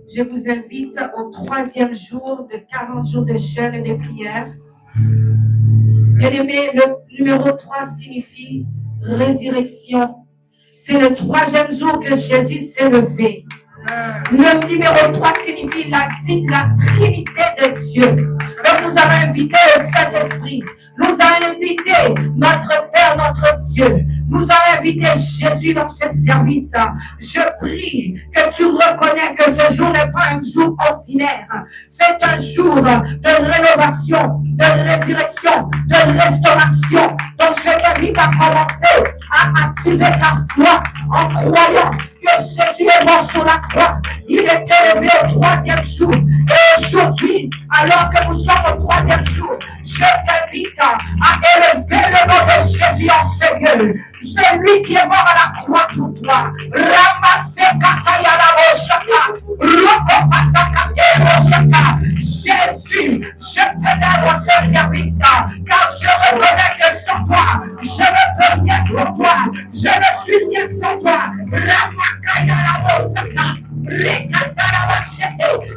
Je vous invite au 3e jour de 40 jours de jeûne et de prière. Bien-aimé, le numéro 3 signifie résurrection. C'est le 3e jour que Jésus s'est levé. Le numéro 3 signifie la Trinité de Dieu. Donc nous allons inviter le Saint-Esprit. Nous allons inviter notre Père, notre Dieu. Nous allons inviter Jésus dans ce service. Je prie que tu reconnais que ce jour n'est pas un jour ordinaire. C'est un jour de rénovation, de résurrection, de restauration. Donc je t'invite à commencer à activer ta foi en croyant que Jésus est mort sur la croix. Il est élevé au 3e jour. Et aujourd'hui, alors que nous sommes au 3e jour, je t'invite à élever le nom de Jésus en Seigneur. Celui qui est mort à la croix pour toi. Ramassez Kataya la Boshaka. Roko Pasakate Boshaka. Jésus, je t'aime dans ce service, car je reconnais que sans toi, je ne peux rien sans toi. Je ne suis rien sans toi. Ramakaya la Boshaka.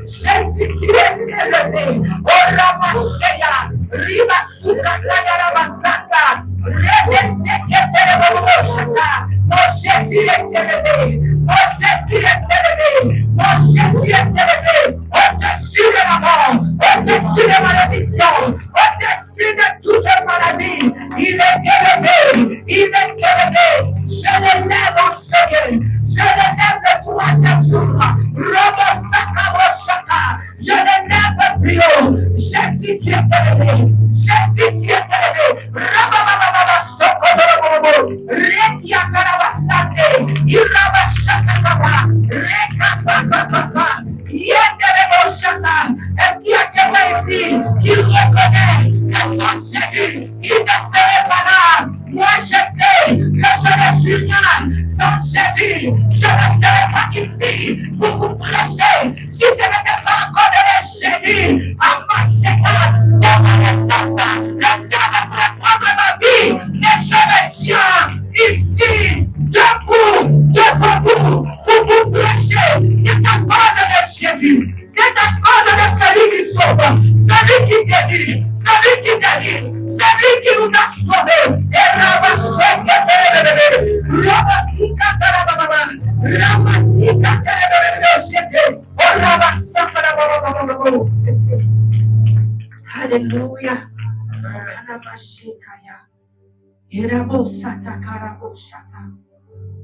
Jésus, tu es élevé. Oh Ramashaya, Ribasuka Kayarabasanda, mon Jésus est élevé. Mon Jésus est élevé. Mon Jésus est élevé. Au-dessus de la mort, au-dessus des malédictions, au-dessus de toute maladie. Il est élevé. Il est élevé. Je le lève en Seigneur. Je le lève le 3e jour. Je le lève plus haut. Jésus, tu es élevé. Jésus, tu es élevé. Est-ce qu'il y a quelqu'un ici qui reconnaît que sans Jésus, il ne serait pas là? Moi, je sais que je ne suis rien sans Jésus. Je ne serais pas ici pour vous prêcher si ce n'était pas encore de Jésus. À ma chérie, dans ma naissance, le diable pourrait prendre ma vie, mais je me tiens ici, debout, devant vous, pour vous prêcher. C'est à cause de Jésus. C'est à cause de celui qui sauve, celui qui guérit, celui qui délivre, celui qui nous a sauvés. Et Ramasika Telebebe, Ramasika Telebebe, Ramasika Telebebe, oh Ramasaka Telebebe. Alléluia. Kanamashikaya. Irabosata Karaboshata.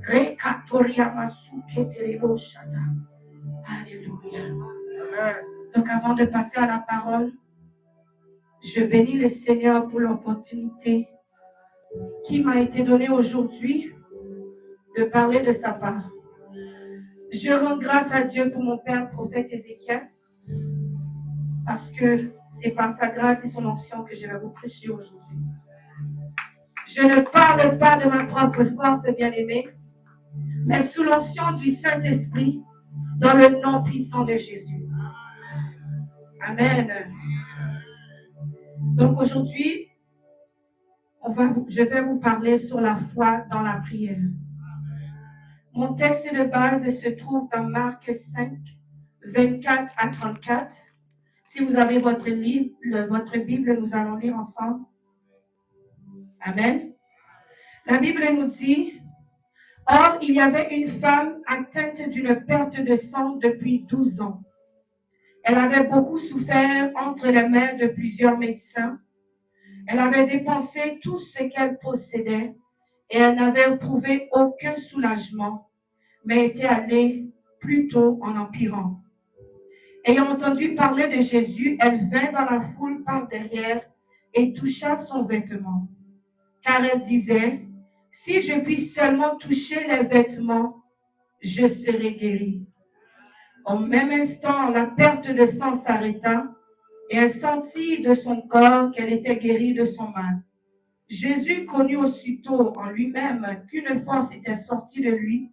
Rekatoria Masuke Teleboshata. Alléluia. Donc avant de passer à la parole, je bénis le Seigneur pour l'opportunité qui m'a été donnée aujourd'hui de parler de sa part. Je rends grâce à Dieu pour mon père, prophète Ézéchiel, parce que c'est par sa grâce et son onction que je vais vous prêcher aujourd'hui. Je ne parle pas de ma propre force, bien-aimé, mais sous l'onction du Saint-Esprit, dans le nom puissant de Jésus. Amen. Donc aujourd'hui, je vais vous parler sur la foi dans la prière. Mon texte de base se trouve dans Marc 5, 24 à 34. Si vous avez votre livre, votre Bible, nous allons lire ensemble. Amen. La Bible nous dit, « Or, il y avait une femme atteinte d'une perte de sang depuis 12 ans. Elle avait beaucoup souffert entre les mains de plusieurs médecins. Elle avait dépensé tout ce qu'elle possédait et elle n'avait éprouvé aucun soulagement, mais était allée plutôt en empirant. Ayant entendu parler de Jésus, elle vint dans la foule par derrière et toucha son vêtement. Car elle disait, « Si je puis seulement toucher les vêtements, je serai guérie. » Au même instant, la perte de sang s'arrêta et elle sentit de son corps qu'elle était guérie de son mal. Jésus connut aussitôt en lui-même qu'une force était sortie de lui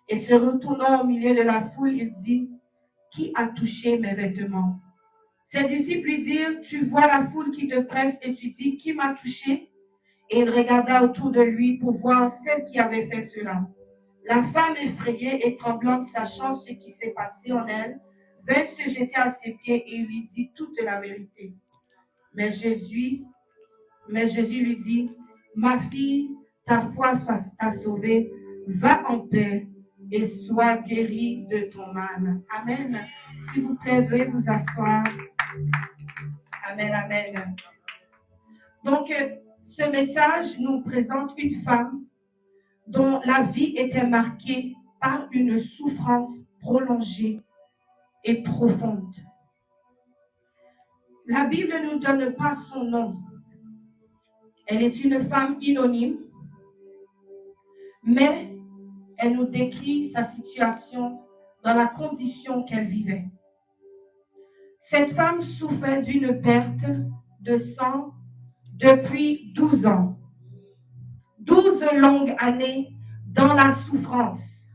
et se retournant au milieu de la foule, il dit, « Qui a touché mes vêtements ?» Ses disciples lui dirent, « Tu vois la foule qui te presse et tu dis, qui m'a touché ?» Et il regarda autour de lui pour voir celle qui avait fait cela. La femme effrayée et tremblante, sachant ce qui s'est passé en elle, vint se jeter à ses pieds et lui dit toute la vérité. Mais Jésus lui dit, ma fille, ta foi t'a sauvée, va en paix et sois guérie de ton mal. Amen. S'il vous plaît, veuillez vous asseoir. Amen, amen. Donc, ce message nous présente une femme dont la vie était marquée par une souffrance prolongée et profonde. La Bible ne nous donne pas son nom. Elle est une femme anonyme, mais elle nous décrit sa situation dans la condition qu'elle vivait. Cette femme souffrait d'une perte de sang depuis 12 ans. 12 longues années dans la souffrance.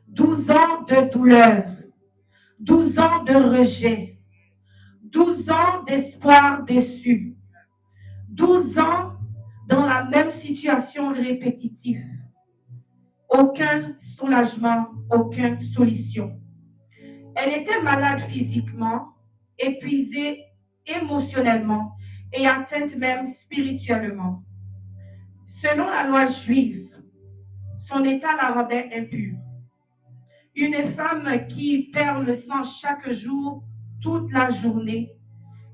12 ans de douleur. 12 ans de rejet. 12 ans d'espoir déçu. 12 ans dans la même situation répétitive. Aucun soulagement, aucune solution. Elle était malade physiquement, épuisée émotionnellement et atteinte même spirituellement. Selon la loi juive, son état la rendait impure. Une femme qui perd le sang chaque jour, toute la journée,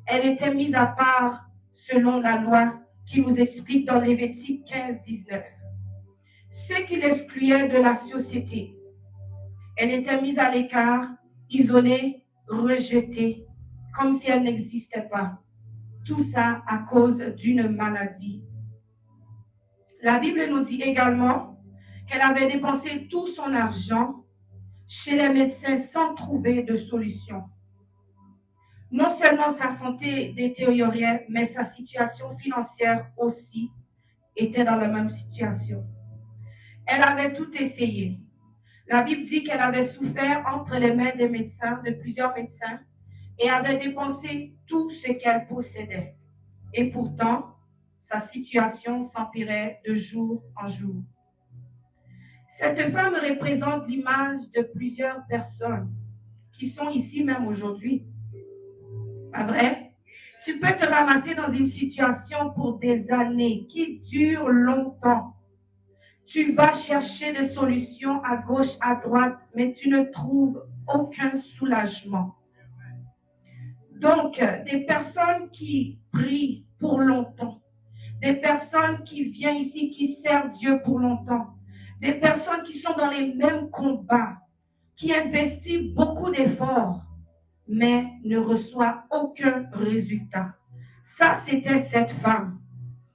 elle était mise à part selon la loi qui nous explique dans Lévitique 15, 19. Ce qui l'excluait de la société. Elle était mise à l'écart, isolée, rejetée, comme si elle n'existait pas. Tout ça à cause d'une maladie. La Bible nous dit également qu'elle avait dépensé tout son argent chez les médecins sans trouver de solution. Non seulement sa santé détériorait, mais sa situation financière aussi était dans la même situation. Elle avait tout essayé. La Bible dit qu'elle avait souffert entre les mains des médecins, de plusieurs médecins, et avait dépensé tout ce qu'elle possédait. Et pourtant, sa situation s'empirait de jour en jour. Cette femme représente l'image de plusieurs personnes qui sont ici même aujourd'hui. Pas vrai? Tu peux te ramasser dans une situation pour des années qui dure longtemps. Tu vas chercher des solutions à gauche, à droite, mais tu ne trouves aucun soulagement. Donc, des personnes qui prient pour longtemps, des personnes qui viennent ici, qui servent Dieu pour longtemps, des personnes qui sont dans les mêmes combats, qui investissent beaucoup d'efforts, mais ne reçoivent aucun résultat. Ça, c'était cette femme.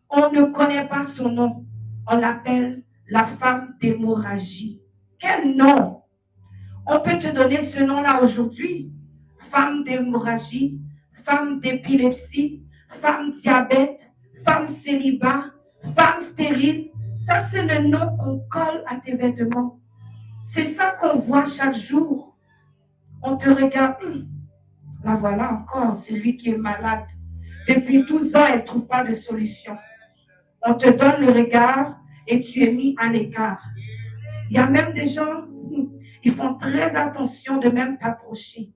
On ne connaît pas son nom. On l'appelle la femme d'hémorragie. Quel nom? On peut te donner ce nom-là aujourd'hui. Femme d'hémorragie, femme d'épilepsie, femme diabète, femme célibat, femme stérile. Ça, c'est le nom qu'on colle à tes vêtements. C'est ça qu'on voit chaque jour. On te regarde. La voilà encore, c'est lui qui est malade. Depuis 12 ans, elle ne trouve pas de solution. On te donne le regard et tu es mis à l'écart. Il y a même des gens, ils font très attention de même t'approcher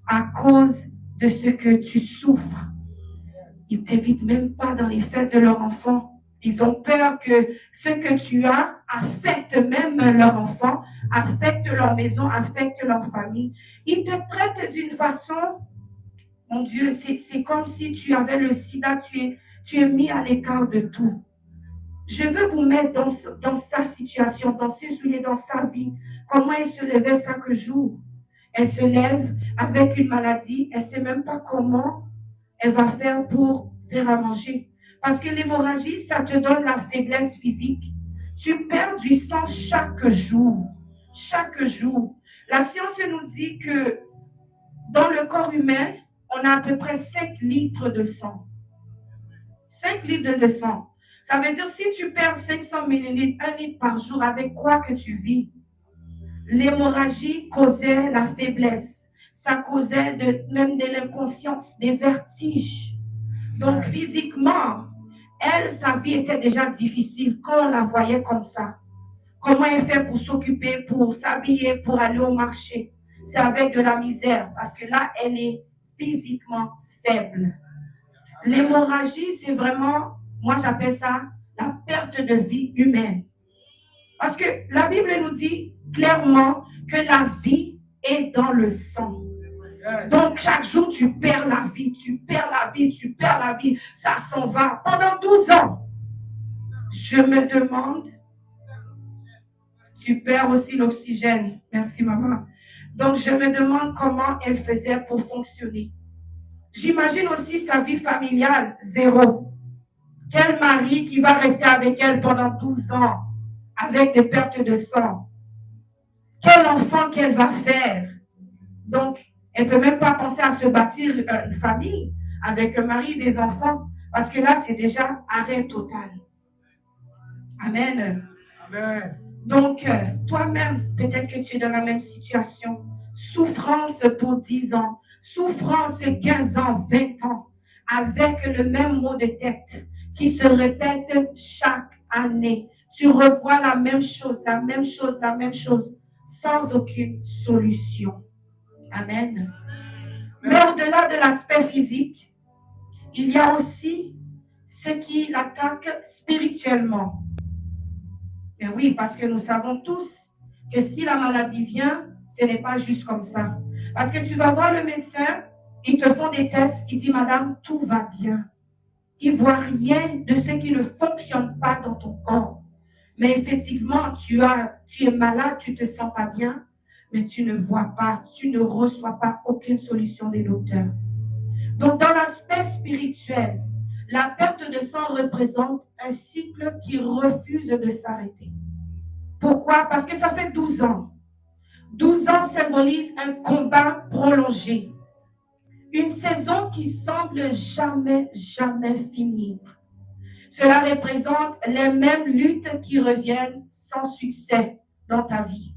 à cause de ce que tu souffres. Ils ne t'invitent même pas dans les fêtes de leur enfant. Ils ont peur que ce que tu as affecte même leur enfant, affecte leur maison, affecte leur famille. Ils te traitent d'une façon, mon Dieu, c'est comme si tu avais le sida, tu es mis à l'écart de tout. Je veux vous mettre dans sa situation, dans ses souliers, dans sa vie. Comment elle se levait chaque jour. Elle se lève avec une maladie. Elle ne sait même pas comment elle va faire pour faire à manger. Parce que l'hémorragie, ça te donne la faiblesse physique. Tu perds du sang chaque jour. Chaque jour. La science nous dit que dans le corps humain, on a à peu près 5 litres de sang. 5 litres de sang. Ça veut dire si tu perds 500 millilitres, 1 litre par jour, avec quoi que tu vis? L'hémorragie causait la faiblesse. Ça causait même de l'inconscience, des vertiges. Donc physiquement, elle, sa vie était déjà difficile quand on la voyait comme ça. Comment elle fait pour s'occuper, pour s'habiller, pour aller au marché? c'est avec de la misère, parce que là, elle est physiquement faible. L'hémorragie, c'est vraiment, moi j'appelle ça la perte de vie humaine. Parce que la Bible nous dit clairement que la vie est dans le sang. Donc chaque jour, tu perds la vie, tu perds la vie, tu perds la vie. Ça s'en va. Pendant 12 ans, je me demande, tu perds aussi l'oxygène. Merci maman. Donc je me demande comment elle faisait pour fonctionner. J'imagine aussi sa vie familiale, zéro. Quel mari qui va rester avec elle pendant 12 ans avec des pertes de sang? Quel enfant qu'elle va faire? Donc, elle ne peut même pas penser à se bâtir une famille avec un mari, des enfants, parce que là, c'est déjà arrêt total. Amen. Amen. Donc, toi-même, peut-être que tu es dans la même situation. Souffrance pour 10 ans, souffrance 15 ans, 20 ans, avec le même mot de tête qui se répète chaque année. Tu revois la même chose, la même chose, la même chose, sans aucune solution. Amen. Mais au-delà de l'aspect physique, il y a aussi ce qui l'attaque spirituellement. Mais oui, parce que nous savons tous que si la maladie vient, ce n'est pas juste comme ça. Parce que tu vas voir le médecin, ils te font des tests, il dit, madame, tout va bien. Il ne voit rien de ce qui ne fonctionne pas dans ton corps. Mais effectivement, tu es malade, tu ne te sens pas bien, mais tu ne vois pas, tu ne reçois pas aucune solution des docteurs. Donc, dans l'aspect spirituel, la perte de sang représente un cycle qui refuse de s'arrêter. Pourquoi? Parce que ça fait 12 ans. 12 ans symbolise un combat prolongé. Une saison qui semble jamais finir. Cela représente les mêmes luttes qui reviennent sans succès dans ta vie.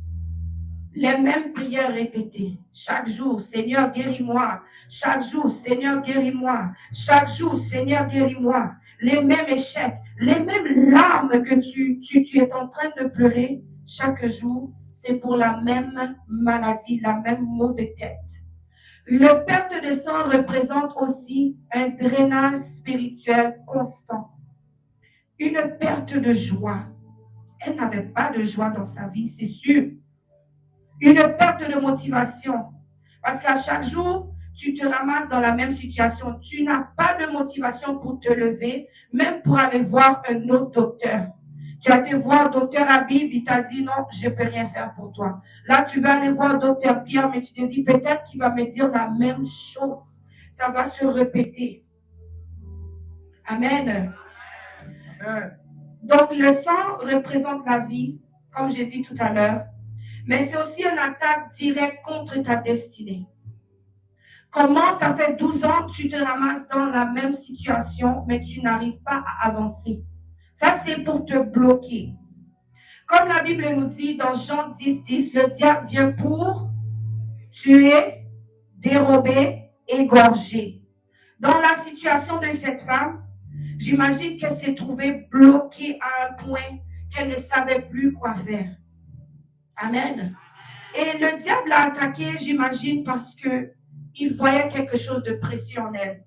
Les mêmes prières répétées. Chaque jour, Seigneur, guéris-moi. Chaque jour, Seigneur, guéris-moi. Chaque jour, Seigneur, guéris-moi. Les mêmes échecs, les mêmes larmes que tu es en train de pleurer chaque jour, c'est pour la même maladie, la même mot de tête. Le perte de sang représente aussi un drainage spirituel constant. Une perte de joie. Elle n'avait pas de joie dans sa vie, c'est sûr. Une perte de motivation. Parce qu'à chaque jour, tu te ramasses dans la même situation. Tu n'as pas de motivation pour te lever, même pour aller voir un autre docteur. Tu as été voir docteur Habib, il t'a dit non, je ne peux rien faire pour toi. Là, tu vas aller voir docteur Pierre, mais tu te dis peut-être qu'il va me dire la même chose. Ça va se répéter. Amen. Amen. Donc, le sang représente la vie, comme j'ai dit tout à l'heure, mais c'est aussi une attaque directe contre ta destinée. Comment ça fait 12 ans que tu te ramasses dans la même situation, mais tu n'arrives pas à avancer? Ça, c'est pour te bloquer. Comme la Bible nous dit dans Jean 10, le diable vient pour tuer, dérober, égorger. Dans la situation de cette femme, j'imagine qu'elle s'est trouvée bloquée à un point qu'elle ne savait plus quoi faire. Amen. Et le diable l'a attaquée, j'imagine, parce qu'il voyait quelque chose de précieux en elle.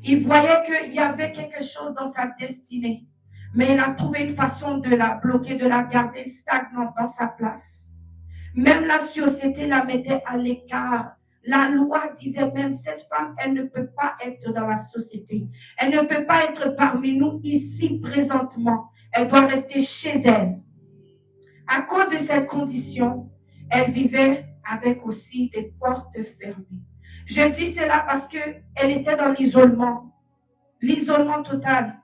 Il voyait qu'il y avait quelque chose dans sa destinée. Mais il a trouvé une façon de la bloquer, de la garder stagnante dans sa place. Même la société la mettait à l'écart. La loi disait même, cette femme, elle ne peut pas être dans la société. Elle ne peut pas être parmi nous ici présentement. Elle doit rester chez elle. À cause de cette condition, elle vivait avec aussi des portes fermées. Je dis cela parce qu'elle était dans l'isolement total.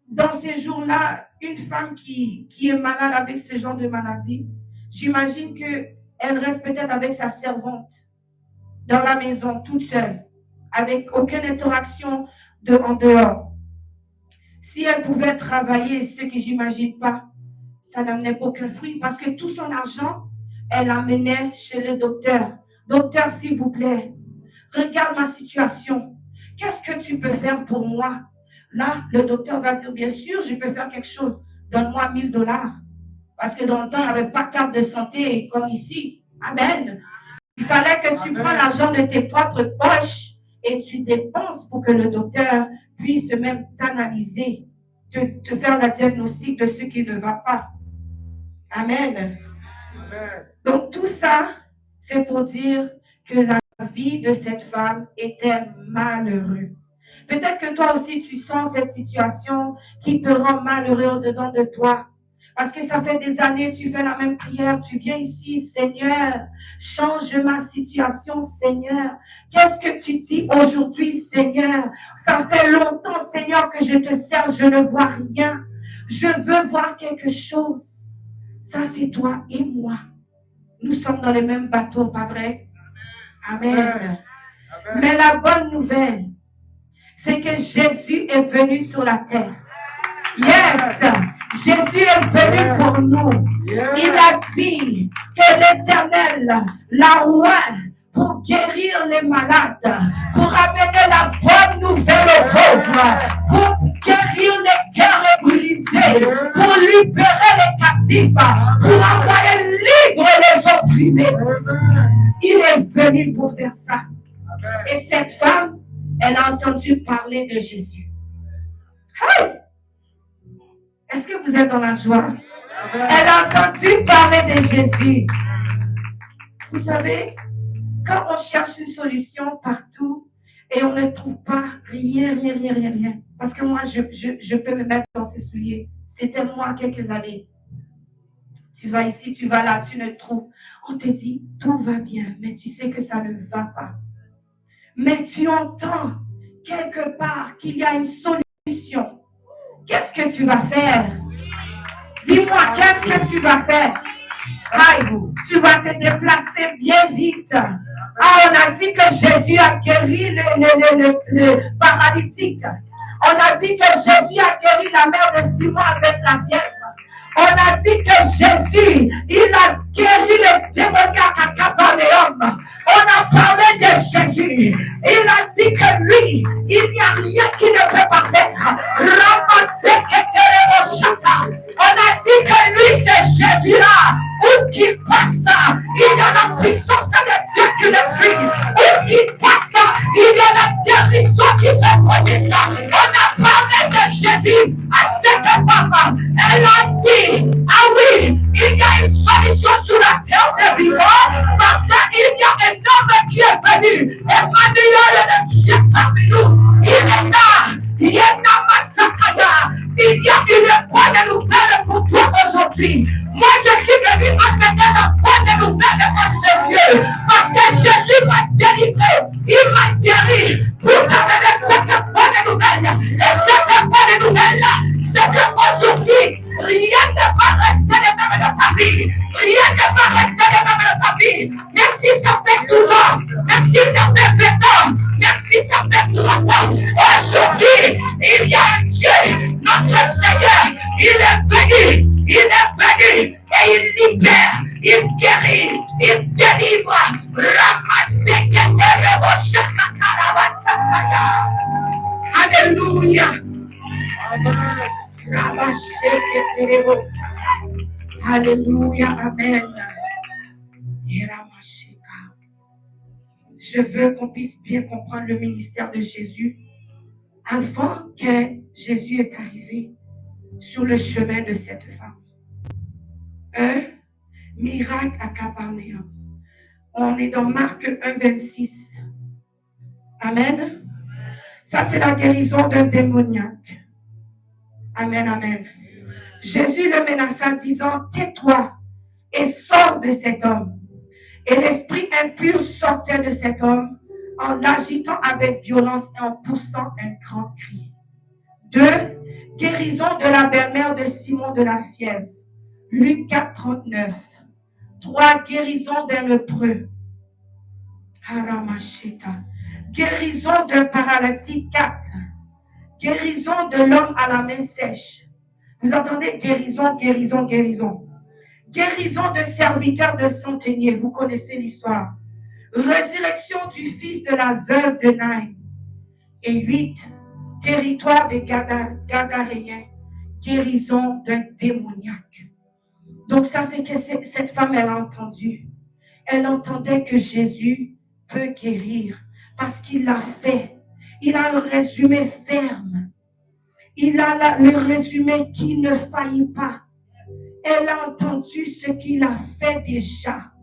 Dans ces jours-là, une femme qui est malade avec ce genre de maladie, j'imagine qu'elle reste peut-être avec sa servante dans la maison, toute seule, avec aucune interaction en dehors. Si elle pouvait travailler, ce que j'imagine pas, ça n'amenait aucun fruit parce que tout son argent, elle l'amenait chez le docteur. Docteur, s'il vous plaît, regarde ma situation. Qu'est-ce que tu peux faire pour moi? Là, le docteur va dire, bien sûr, je peux faire quelque chose. Donne-moi $1000. Parce que dans le temps, il n'y avait pas de carte de santé comme ici. Amen. Il fallait que tu prends l'argent de tes propres poches et tu dépenses pour que le docteur puisse même t'analyser, te faire la diagnostic de ce qui ne va pas. Amen. Donc tout ça, c'est pour dire que la vie de cette femme était malheureuse. Peut-être que toi aussi tu sens cette situation qui te rend malheureux au-dedans de toi. Parce que ça fait des années, tu fais la même prière, tu viens ici, Seigneur, change ma situation, Seigneur. Qu'est-ce que tu dis aujourd'hui, Seigneur? Ça fait longtemps, Seigneur, que je te sers, je ne vois rien. Je veux voir quelque chose. Ça, c'est toi et moi. Nous sommes dans le même bateau, pas vrai? Amen. Amen. Mais la bonne nouvelle, c'est que Jésus est venu sur la terre. Yes, Jésus est venu pour nous. Il a dit que l'Éternel l'a oint pour guérir les malades, pour amener la bonne nouvelle aux pauvres, pour guérir les cœurs brisés, pour libérer les captifs, pour envoyer libre les opprimés. Il est venu pour faire ça. Et cette femme, elle a entendu parler de Jésus. Hey! Est-ce que vous êtes dans la joie? Elle a entendu parler de Jésus. Vous savez, quand on cherche une solution partout et on ne trouve pas rien. Parce que moi, je peux me mettre dans ces souliers. C'était moi quelques années. Tu vas ici, tu vas là, tu ne trouves. On te dit, tout va bien, mais tu sais que ça ne va pas. Mais tu entends quelque part qu'il y a une solution. Qu'est-ce que tu vas faire? Dis-moi, qu'est-ce que tu vas faire? Aïe, tu vas te déplacer bien vite. Ah, on a dit que Jésus a guéri le paralytique. On a dit que Jésus a guéri la mère de Simon avec la fièvre. On a dit que Jésus, il a guéri le démoniaque à Capernaum. On a parlé de Jésus. Il a dit que lui, il n'y a rien qui ne peut pas faire. On a dit que lui, c'est Jésus-là. Où qu'il passe, il y a la puissance de Dieu qui le fuit. Où qu'il passe, il y a la guérison qui se produit. On a parlé de Jésus à cette femme. Elle a dit, ah oui, il y a une solution sur la terre des vivants parce qu'il y a un homme qui est venu. Emmanuel est le Dieu parmi nous. Il est là. Il y a une bonne nouvelle pour toi aujourd'hui. Moi, je suis venu amener la bonne nouvelle dans ce lieu parce que Jésus m'a délivré. Il m'a guéri pour t'amener cette bonne nouvelle. Et cette bonne nouvelle, c'est qu'aujourd'hui, rien ne va rester de même dans ta vie. Rien ne va rester de même dans ta vie. Même si ça fait 12 ans, même si ça fait 20 ans, même si ça fait 30 ans. Aujourd'hui, il y a un Dieu, notre Seigneur. Il est venu et il libère, il guérit, il délivre. Alléluia. Alléluia, amen. Je veux qu'on puisse bien comprendre le ministère de Jésus. Avant que Jésus est arrivé sur le chemin de cette femme. Un miracle à Capernaum. On est dans Marc 1, 26. Amen. Ça, c'est la guérison d'un démoniaque. Amen, amen. Jésus le menaça disant, tais-toi et sors de cet homme. Et l'esprit impur sortait de cet homme en l'agitant avec violence et en poussant un grand cri. 2. Guérison de la belle-mère de Simon de la fièvre. Luc 4, 39. 3. Guérison d'un lépreux. Haramashita. Guérison d'un paralytique. 4. Guérison de l'homme à la main sèche. Vous entendez? Guérison, guérison, guérison. Guérison d'un serviteur de centenier. Vous connaissez l'histoire. Résurrection du fils de la veuve de Naïm. Et 8. Territoire des Gadaréens. Guérison d'un démoniaque. Donc ça, c'est que cette femme, elle a entendu. Elle entendait que Jésus peut guérir parce qu'il l'a fait. Il a un résumé ferme. Il a le résumé qui ne faillit pas. Elle a entendu ce qu'il a fait déjà.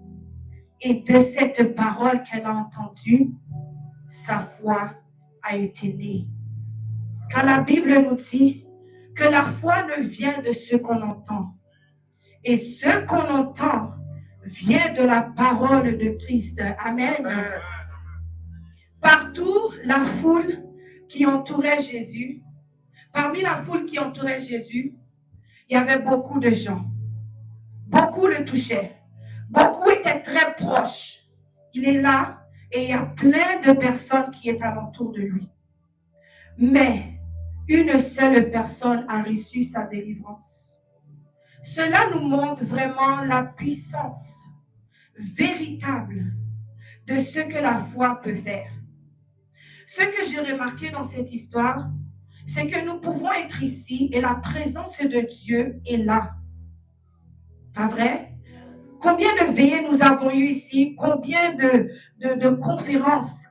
Et de cette parole qu'elle a entendue, sa foi a été née. Car la Bible nous dit que la foi ne vient de ce qu'on entend. Et ce qu'on entend vient de la parole de Christ. Amen. Partout, la foule qui entourait Jésus, parmi la foule qui entourait Jésus, il y avait beaucoup de gens. Beaucoup le touchaient. Beaucoup étaient très proches. Il est là et il y a plein de personnes qui sont alentour de lui. Mais une seule personne a reçu sa délivrance. Cela nous montre vraiment la puissance véritable de ce que la foi peut faire. Ce que j'ai remarqué dans cette histoire, c'est que nous pouvons être ici et la présence de Dieu est là. Pas vrai? Combien de veillées nous avons eues ici? Combien de conférences?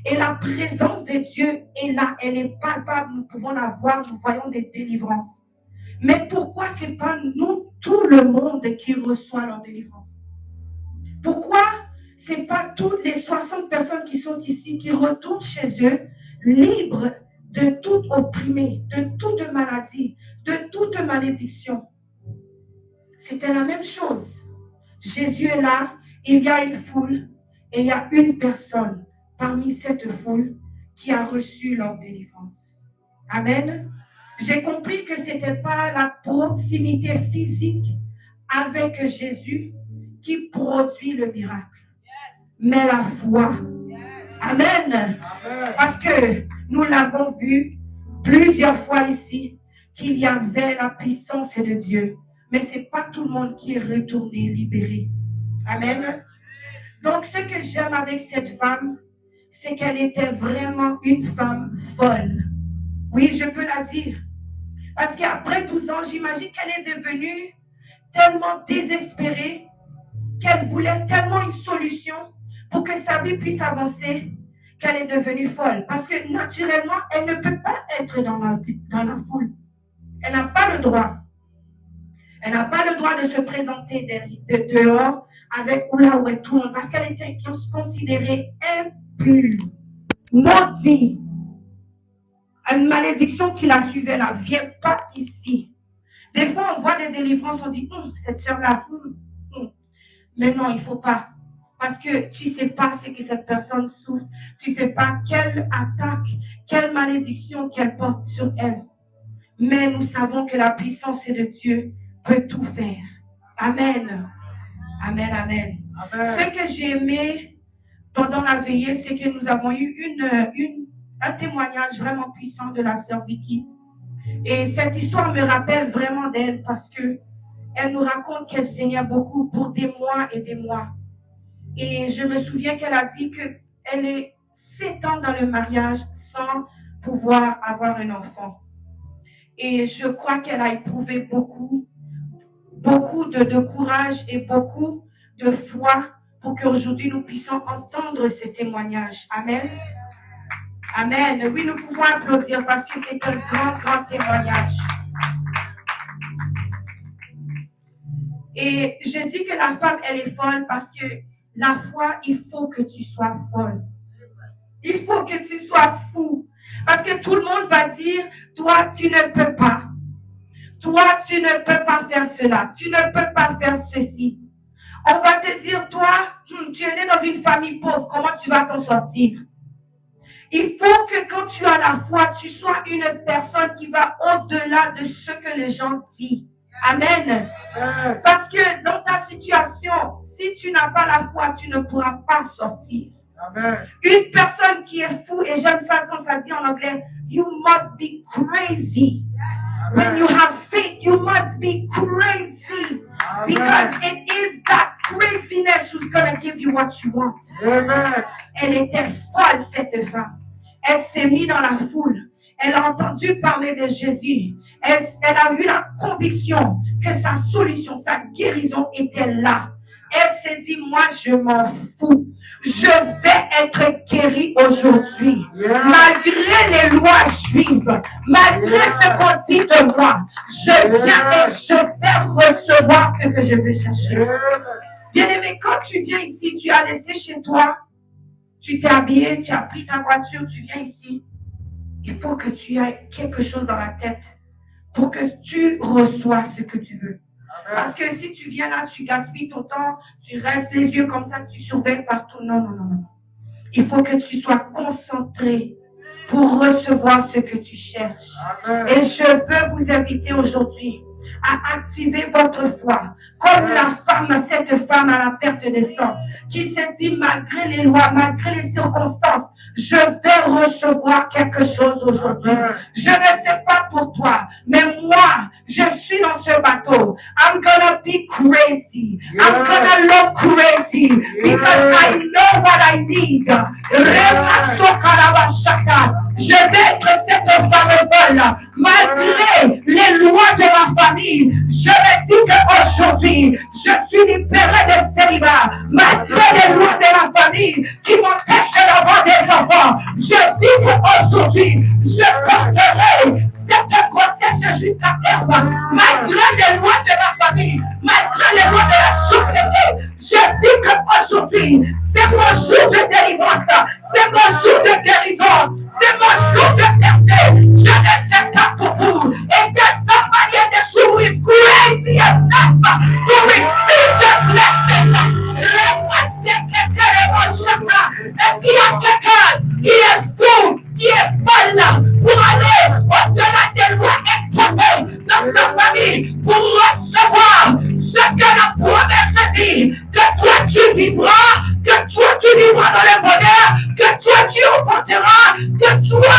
Et la présence de Dieu est là. Elle est palpable. Nous pouvons la voir. Nous voyons des délivrances. Mais pourquoi ce n'est pas nous, tout le monde, qui reçoit leur délivrance? Pourquoi ce n'est pas toutes les 60 personnes qui sont ici qui retournent chez eux libres de tout opprimé, de toute maladie, de toute malédiction? C'était la même chose. Jésus est là, il y a une foule et il y a une personne parmi cette foule qui a reçu leur délivrance. Amen. J'ai compris que ce n'était pas la proximité physique avec Jésus qui produit le miracle, mais la foi. Amen. Parce que nous l'avons vu plusieurs fois ici, qu'il y avait la puissance de Dieu. Mais ce n'est pas tout le monde qui est retourné libéré. Amen. Donc, ce que j'aime avec cette femme, c'est qu'elle était vraiment une femme folle. Oui, je peux la dire. Parce qu'après 12 ans, j'imagine qu'elle est devenue tellement désespérée, qu'elle voulait tellement une solution pour que sa vie puisse avancer, qu'elle est devenue folle. Parce que naturellement, elle ne peut pas être dans la foule. Elle n'a pas le droit. Elle n'a pas le droit de se présenter dehors avec là où est tout le monde, parce qu'elle était considérée impure, maudite. Une malédiction qui la suivait là, viens pas ici. Des fois, on voit des délivrances, on dit, cette soeur-là, mais non, il ne faut pas. Parce que tu ne sais pas ce que cette personne souffre, tu ne sais pas quelle attaque, quelle malédiction qu'elle porte sur elle. Mais nous savons que la puissance de Dieu peut tout faire. Amen. Amen, amen. Amen. Ce que j'ai aimé pendant la veillée, c'est que nous avons eu un témoignage vraiment puissant de la sœur Vicky. Et cette histoire me rappelle vraiment d'elle parce que elle nous raconte qu'elle saignait beaucoup pour des mois et des mois. Et je me souviens qu'elle a dit qu'elle est 7 ans dans le mariage sans pouvoir avoir un enfant. Et je crois qu'elle a éprouvé beaucoup de courage et beaucoup de foi pour qu'aujourd'hui nous puissions entendre ces témoignages. Amen. Amen. Oui, nous pouvons applaudir parce que c'est un grand témoignage. Et je dis que la femme, elle est folle parce que la foi, il faut que tu sois folle. Il faut que tu sois fou. Parce que tout le monde va dire, toi, tu ne peux pas. Toi, tu ne peux pas faire cela. Tu ne peux pas faire ceci. On va te dire, toi, tu es né dans une famille pauvre. Comment tu vas t'en sortir? Il faut que quand tu as la foi, tu sois une personne qui va au-delà de ce que les gens disent. Amen. Parce que dans ta situation, si tu n'as pas la foi, tu ne pourras pas sortir. Amen. Une personne qui est fou, et j'aime ça quand ça dit en anglais, you must be crazy. Amen. When you have faith, you must be crazy. Amen. Because it is that craziness who's going to give you what you want. Amen. Elle était folle, cette femme. Elle s'est mise dans la foule. Elle a entendu parler de Jésus. Elle a eu la conviction que sa solution, sa guérison était là. Elle s'est dit, moi, je m'en fous. Je vais être guérie aujourd'hui. Malgré les lois juives, malgré ce qu'on dit de moi, je viens et je vais recevoir ce que je vais chercher. Bien-aimé, quand tu viens ici, tu as laissé chez toi, tu t'es habillé, tu as pris ta voiture, tu viens ici. Il faut que tu aies quelque chose dans la tête pour que tu reçois ce que tu veux. Parce que si tu viens là, tu gaspilles ton temps, tu restes les yeux comme ça, tu surveilles partout. Non, non, non, non. Il faut que tu sois concentré pour recevoir ce que tu cherches. Et je veux vous inviter aujourd'hui à activer votre foi. Comme cette femme à la perte de sang, qui s'est dit, malgré les lois, malgré les circonstances, je vais recevoir quelque chose aujourd'hui. Je ne sais pas pour toi, mais moi, je suis dans ce bateau. I'm gonna be crazy. I'm gonna look crazy because I know what I need. Je vais être cette femme folle. Malgré les lois de ma famille, je me dis qu'aujourd'hui, je suis libérée de célibat. Malgré les lois de ma famille qui m'empêchent d'avoir des enfants, je dis qu'aujourd'hui, je porterai cette grossesse jusqu'à terme. Malgré les lois de ma famille, malgré les lois de la société, je dis qu'aujourd'hui, c'est mon jour de délivrance, c'est mon jour de guérison, c'est mon jour de percée. Je ne sais pas pour vous. Et que somebody in this room is crazy enough to receive the blessing. Est-ce qu'il y a quelqu'un qui est fou, qui est folle pour aller au-delà des lois imposées dans sa famille pour recevoir ce que la promesse dit, que toi tu vivras, que toi tu vivras dans le bonheur, que toi tu enfanteras, que toi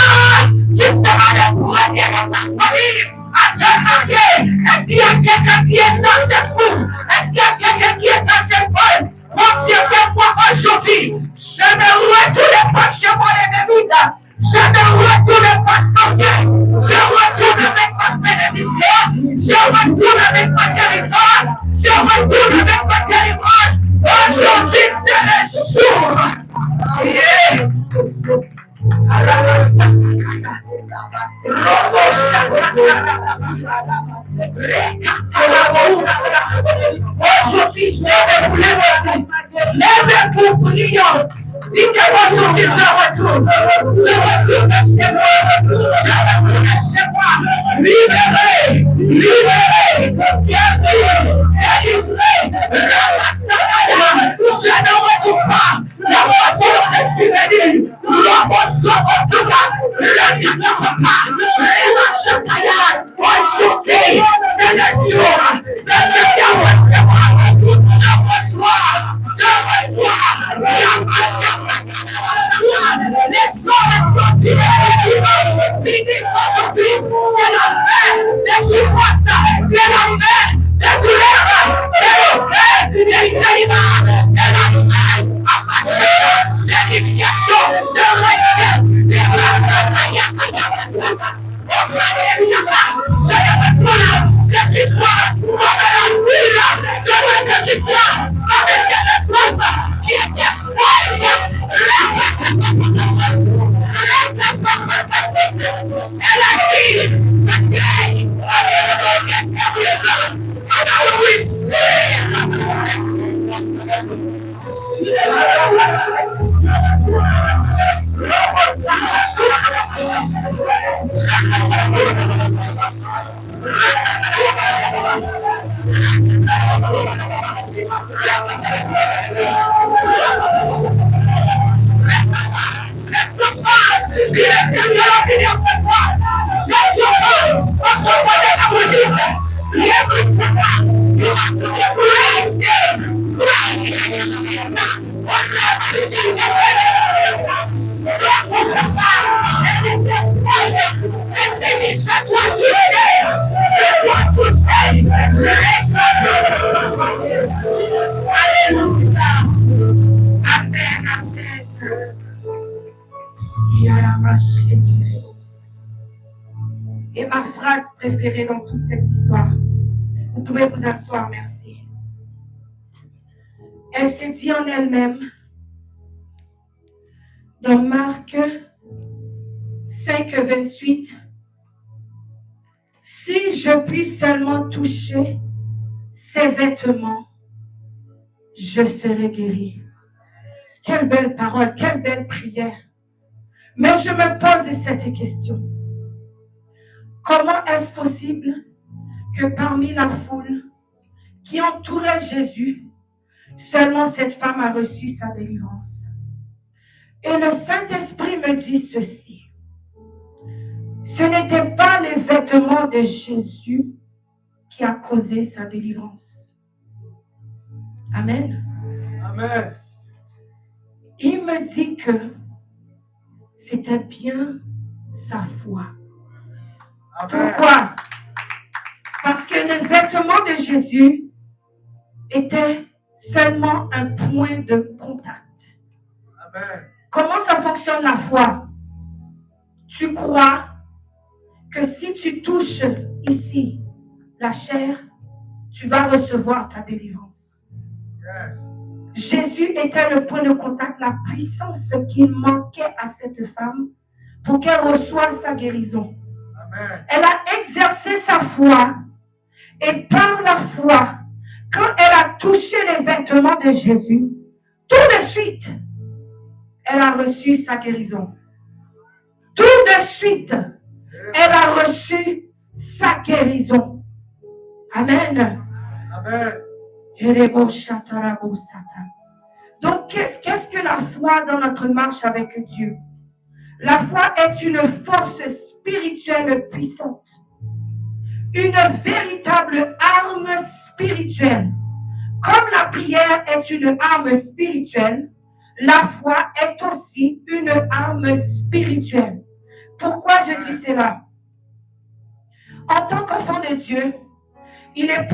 tu seras le premier dans ta famille à te marier. Est-ce qu'il y a quelqu'un qui est dans cette fou? Est-ce qu'il y a quelqu'un qui est dans cette folle? Mon Dieu, que moi aujourd'hui, je ne retourne pas chez moi les bébites. Je ne retourne pas sans Dieu. Je retourne avec ma bénédiction. Je retourne avec ma guérison. Je retourne avec ma délivrance. Aujourd'hui, c'est le jour. Aujourd'hui, je vais vous lever. Levez-vous, prions. Dites-moi aujourd'hui, je retourne. Je retourne chez moi. Je retourne chez moi. Libéré, libéré, guéri, délivré. Je ne retourne pas la façon dont je suis venu. Aujourd'hui, c'est le jour de ce que je reçois. Les choses continuent. Finissent aujourd'hui. C'est la fin des souffrances. C'est la fin des douleurs. C'est la fin des célibats. C'est la fin à marcher des humiliations, de respect, des je ne veux plus que tu sois comme la fille. Je veux que tu sois comme cette femme qui était folle. Elle a dit, today, Et ma phrase préférée dans toute cette histoire, vous pouvez vous asseoir, merci. Elle s'est dit en elle-même, dans Marc 5, 28, si je puis seulement toucher ses vêtements, je serai guérie. Quelle belle parole, quelle belle prière. Mais je me pose cette question. Comment est-ce possible que parmi la foule qui entourait Jésus, seulement cette femme a reçu sa délivrance? Et le Saint-Esprit me dit ceci. Ce n'était pas les vêtements de Jésus qui a causé sa délivrance. Amen. Amen. Il me dit que c'était bien sa foi. Amen. Pourquoi? Parce que les vêtements de Jésus étaient seulement un point de contact. Amen. Comment ça fonctionne la foi? Tu crois que si tu touches ici la chair, tu vas recevoir ta délivrance. Yes. Jésus était le point de contact, la puissance qui manquait à cette femme pour qu'elle reçoive sa guérison. Amen. Elle a exercé sa foi et par la foi, quand elle a touché les vêtements de Jésus, tout de suite, elle a reçu sa guérison. Tout de suite, elle a reçu sa guérison. Amen. Amen. Donc, qu'est-ce que la foi dans notre marche avec Dieu? La foi est une force spirituelle puissante. Une véritable arme spirituelle. Comme la prière est une arme spirituelle, la foi est aussi une arme spirituelle. Pourquoi je dis cela? En tant qu'enfant de Dieu, il est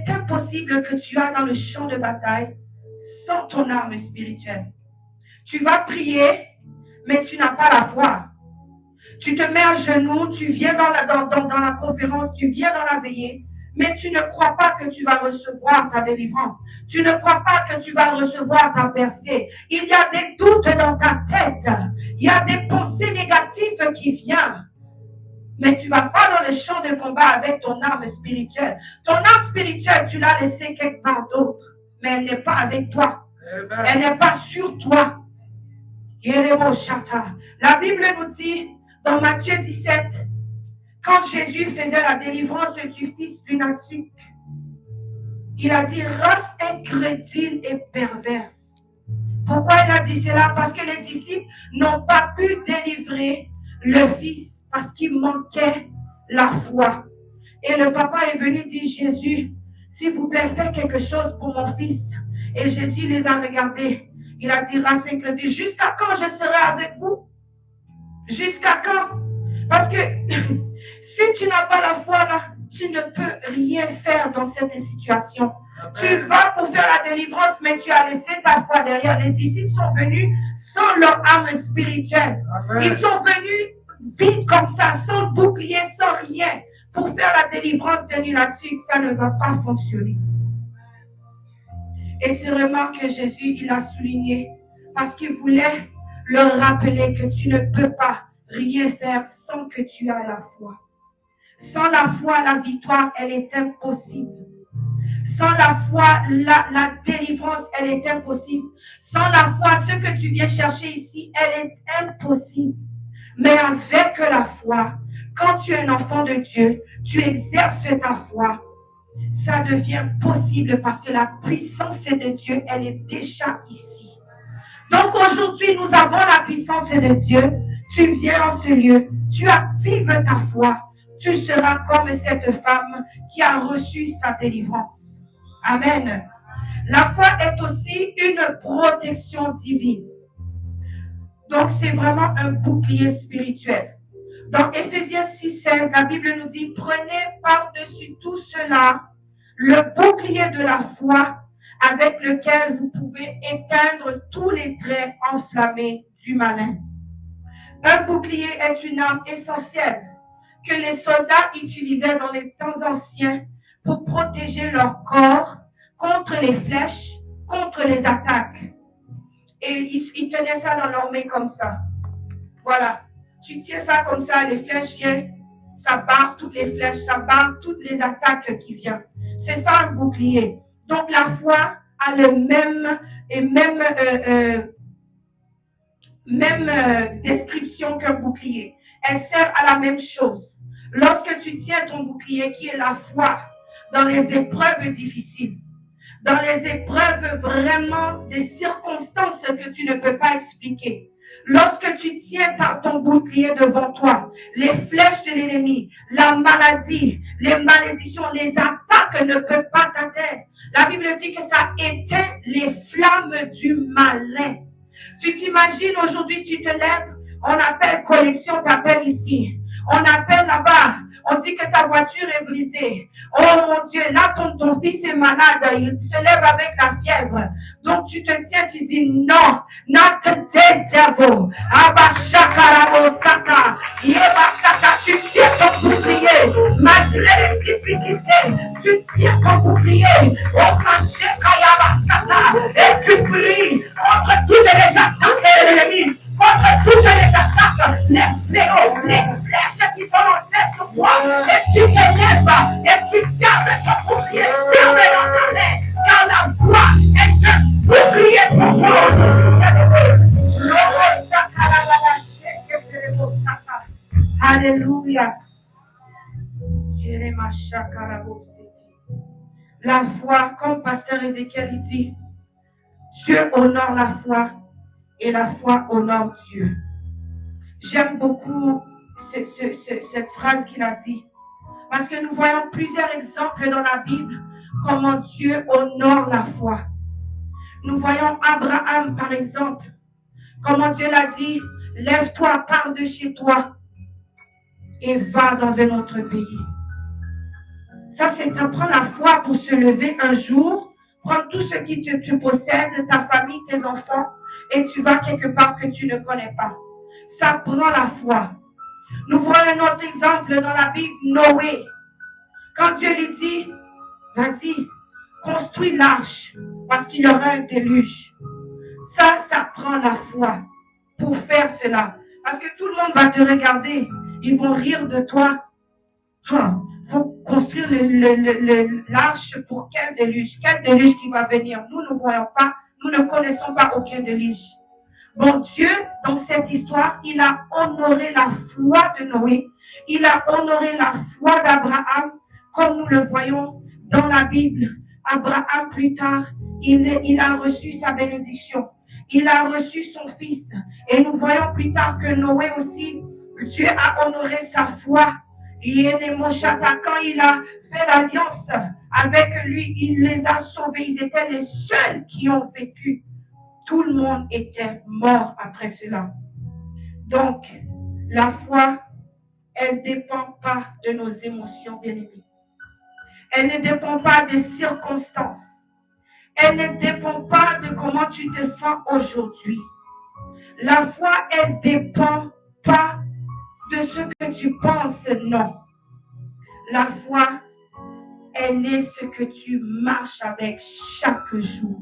impossible que tu ailles dans le champ de bataille sans ton arme spirituelle. Tu vas prier, mais tu n'as pas la foi. Tu te mets à genoux, tu viens dans la conférence, tu viens dans la veillée, mais tu ne crois pas que tu vas recevoir ta délivrance. Tu ne crois pas que tu vas recevoir ta percée. Il y a des doutes dans ta tête. Il y a des pensées négatives qui viennent. Mais tu ne vas pas dans le champ de combat avec ton arme spirituelle. Ton arme spirituelle, tu l'as laissée quelque part d'autre. Mais elle n'est pas avec toi. Amen. Elle n'est pas sur toi. La Bible nous dit dans Matthieu 17, quand Jésus faisait la délivrance du fils lunatique, il a dit race incrédule et perverse. Pourquoi il a dit cela? Parce que les disciples n'ont pas pu délivrer le fils parce qu'il manquait la foi. Et le papa est venu dire, Jésus, s'il vous plaît, faites quelque chose pour mon fils. Et Jésus les a regardés. Il a dit, race incrédule, jusqu'à quand je serai avec vous? Jusqu'à quand? Parce que si tu n'as pas la foi là, tu ne peux rien faire dans cette situation. Amen. Tu vas pour faire la délivrance, mais tu as laissé ta foi derrière. Les disciples sont venus sans leur arme spirituelle. Amen. Ils sont venus vides comme ça, sans bouclier, sans rien. Pour faire la délivrance d'un lunatique, ça ne va pas fonctionner. Et c'est vraiment que Jésus, il a souligné, parce qu'il voulait leur rappeler que tu ne peux pas rien faire sans que tu aies la foi. Sans la foi, la victoire, elle est impossible. Sans la foi, la délivrance, elle est impossible. Sans la foi, ce que tu viens chercher ici, elle est impossible. Mais avec la foi, quand tu es un enfant de Dieu, tu exerces ta foi. Ça devient possible parce que la puissance de Dieu, elle est déjà ici. Donc aujourd'hui, nous avons la puissance de Dieu. Tu viens en ce lieu, tu actives ta foi. Tu seras comme cette femme qui a reçu sa délivrance. Amen. La foi est aussi une protection divine. Donc c'est vraiment un bouclier spirituel. Dans Éphésiens 6,16, la Bible nous dit, prenez par-dessus tout cela le bouclier de la foi avec lequel vous pouvez éteindre tous les traits enflammés du malin. Un bouclier est une arme essentielle que les soldats utilisaient dans les temps anciens pour protéger leur corps contre les flèches, contre les attaques. Et ils tenaient ça dans leur main comme ça. Voilà. Tu tiens ça comme ça, les flèches viennent, ça barre toutes les flèches, ça barre toutes les attaques qui viennent. C'est ça un bouclier. Donc la foi a le même description qu'un bouclier. Elle sert à la même chose. Lorsque tu tiens ton bouclier qui est la foi dans les épreuves difficiles, dans les épreuves vraiment des circonstances que tu ne peux pas expliquer, lorsque tu tiens ton bouclier devant toi, les flèches de l'ennemi, la maladie, les malédictions, les attaques ne peuvent pas t'atteindre. La Bible dit que ça éteint les flammes du malin. Tu t'imagines aujourd'hui, tu te lèves, on appelle collection, t'appelles ici. On appelle là-bas, on dit que ta voiture est brisée. Oh mon Dieu, là ton fils est malade, il se lève avec la fièvre. Donc tu te tiens, tu dis non, not today devil. Abashakarabosaka, Yebasaka, tu tiens ton bouclier, malgré les difficultés, tu tiens ton bouclier, et tu pries contre toutes les attaques de l'ennemi. Contre toutes les attaques, les fléaux, les flèches qui sont lancées sur toi, et tu te lèves, et tu gardes ton bouclier fermé dans ta main, car la foi est un bouclier pour toi. Alléluia. La foi, comme Pasteur Ézéchiel dit, Dieu honore la foi. Et la foi honore Dieu. J'aime beaucoup cette phrase qu'il a dit. Parce que nous voyons plusieurs exemples dans la Bible comment Dieu honore la foi. Nous voyons Abraham, par exemple. Comment Dieu l'a dit, lève-toi, pars de chez toi et va dans un autre pays. Ça, c'est prendre la foi pour se lever un jour, prendre tout ce qui te possède, ta famille, tes enfants, et tu vas quelque part que tu ne connais pas. Ça prend la foi. Nous voyons un autre exemple dans la Bible, Noé. Quand Dieu lui dit, vas-y, construis l'arche, parce qu'il y aura un déluge. Ça prend la foi pour faire cela. Parce que tout le monde va te regarder. Ils vont rire de toi. Faut construire l'arche pour quel déluge? Quel déluge qui va venir? Nous ne voyons pas, nous ne connaissons pas aucun déluge. Bon, Dieu, dans cette histoire, il a honoré la foi de Noé. Il a honoré la foi d'Abraham, comme nous le voyons dans la Bible. Abraham, plus tard, il a reçu sa bénédiction. Il a reçu son fils. Et nous voyons plus tard que Noé aussi, Dieu a honoré sa foi. Et quand il a fait l'alliance avec lui, il les a sauvés. Ils étaient les seuls qui ont vécu. Tout le monde était mort après cela. Donc, la foi, elle ne dépend pas de nos émotions, bien-aimées. Elle ne dépend pas des circonstances. Elle ne dépend pas de comment tu te sens aujourd'hui. La foi, elle ne dépend pas de ce que tu penses, non. La foi, elle est ce que tu marches avec chaque jour.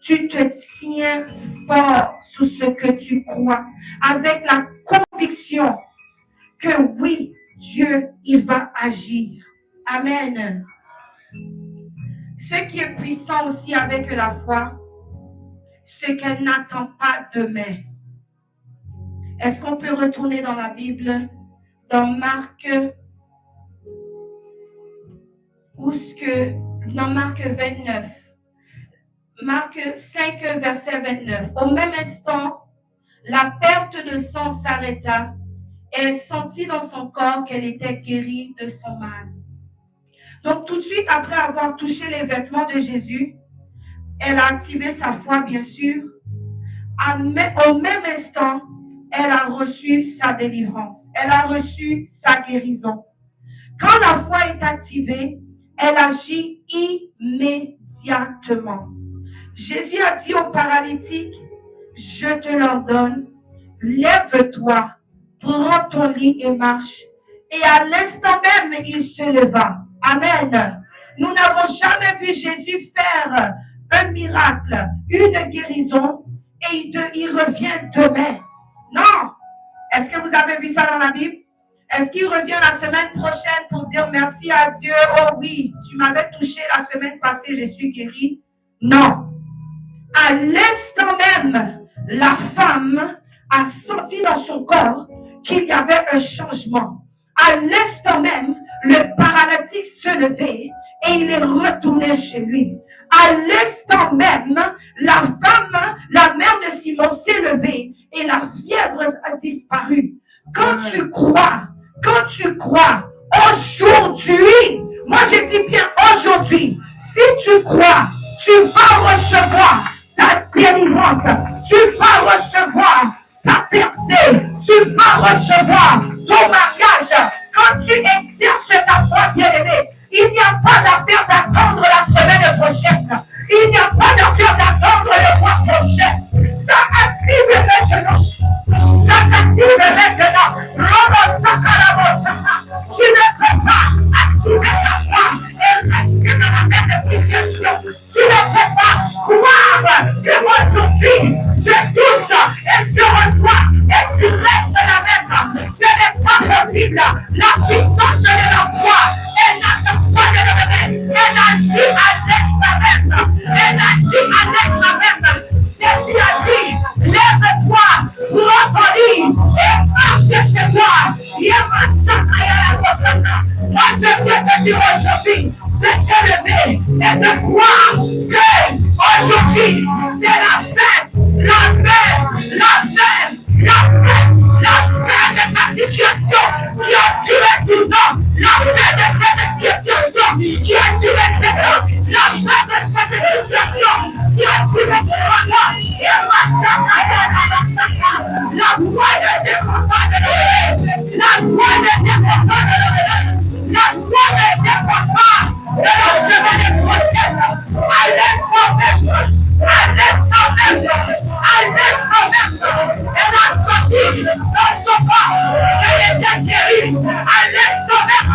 Tu te tiens fort sous ce que tu crois, avec la conviction que oui, Dieu, il va agir. Amen. Ce qui est puissant aussi avec la foi, c'est qu'elle n'attend pas demain. Est-ce qu'on peut retourner dans la Bible, dans Marc, dans Marc 29, Marc 5, verset 29. Au même instant, la perte de sang s'arrêta et elle sentit dans son corps qu'elle était guérie de son mal. Donc tout de suite après avoir touché les vêtements de Jésus, elle a activé sa foi, bien sûr. Au même instant, elle a reçu sa délivrance. Elle a reçu sa guérison. Quand la foi est activée, elle agit immédiatement. Jésus a dit au paralytique, je te l'ordonne, lève-toi, prends ton lit et marche. Et à l'instant même, il se leva. Amen. Nous n'avons jamais vu Jésus faire un miracle, une guérison, et il revient demain. Non. Est-ce que vous avez vu ça dans la Bible? Est-ce qu'il revient la semaine prochaine pour dire merci à Dieu? Oh oui, tu m'avais touché la semaine passée, je suis guéri. Non. À l'instant même, la femme a senti dans son corps qu'il y avait un changement. À l'instant même, le paralytique se levait et il est retourné chez lui. À l'instant même, la femme, la mère de Simon, s'est levée et la fièvre a disparu. Quand tu crois, aujourd'hui, moi je dis bien aujourd'hui, si tu crois, tu vas recevoir ta délivrance, tu vas recevoir ta percée, tu vas recevoir ton mariage. Quand tu exerces ta foi, bien-aimée, il n'y a pas d'affaire d'attendre la semaine prochaine. Il n'y a pas d'affaire d'attendre le mois prochain. Ça active maintenant. Ça s'active maintenant. Tu ne peux pas activer ta foi et rester dans la même situation. Tu ne peux pas croire que moi aujourd'hui, je touche et je reçois et tu restes la même. Ce n'est pas possible. La puissance de la foi, elle n'attend pas de lever. Elle agit à l'instant même. Elle agit à l'instant même. Jésus a dit, lève-toi, revenez et marche chez toi. Moi, je viens te dire aujourd'hui de te lever et de croire que aujourd'hui, c'est la fête, de ta situation qui a duré 12 ans, la fête de cette situation qui a duré 7 ans, la fête de cette situation qui a duré 3 ans, la foi ne dépend pas de l'homme, la foi ne dépend pas de l'homme, la foi ne dépend pas de la semaine prochaine, à l'instant même, elle a sorti dans son corps, elle était guérie, à l'instant même,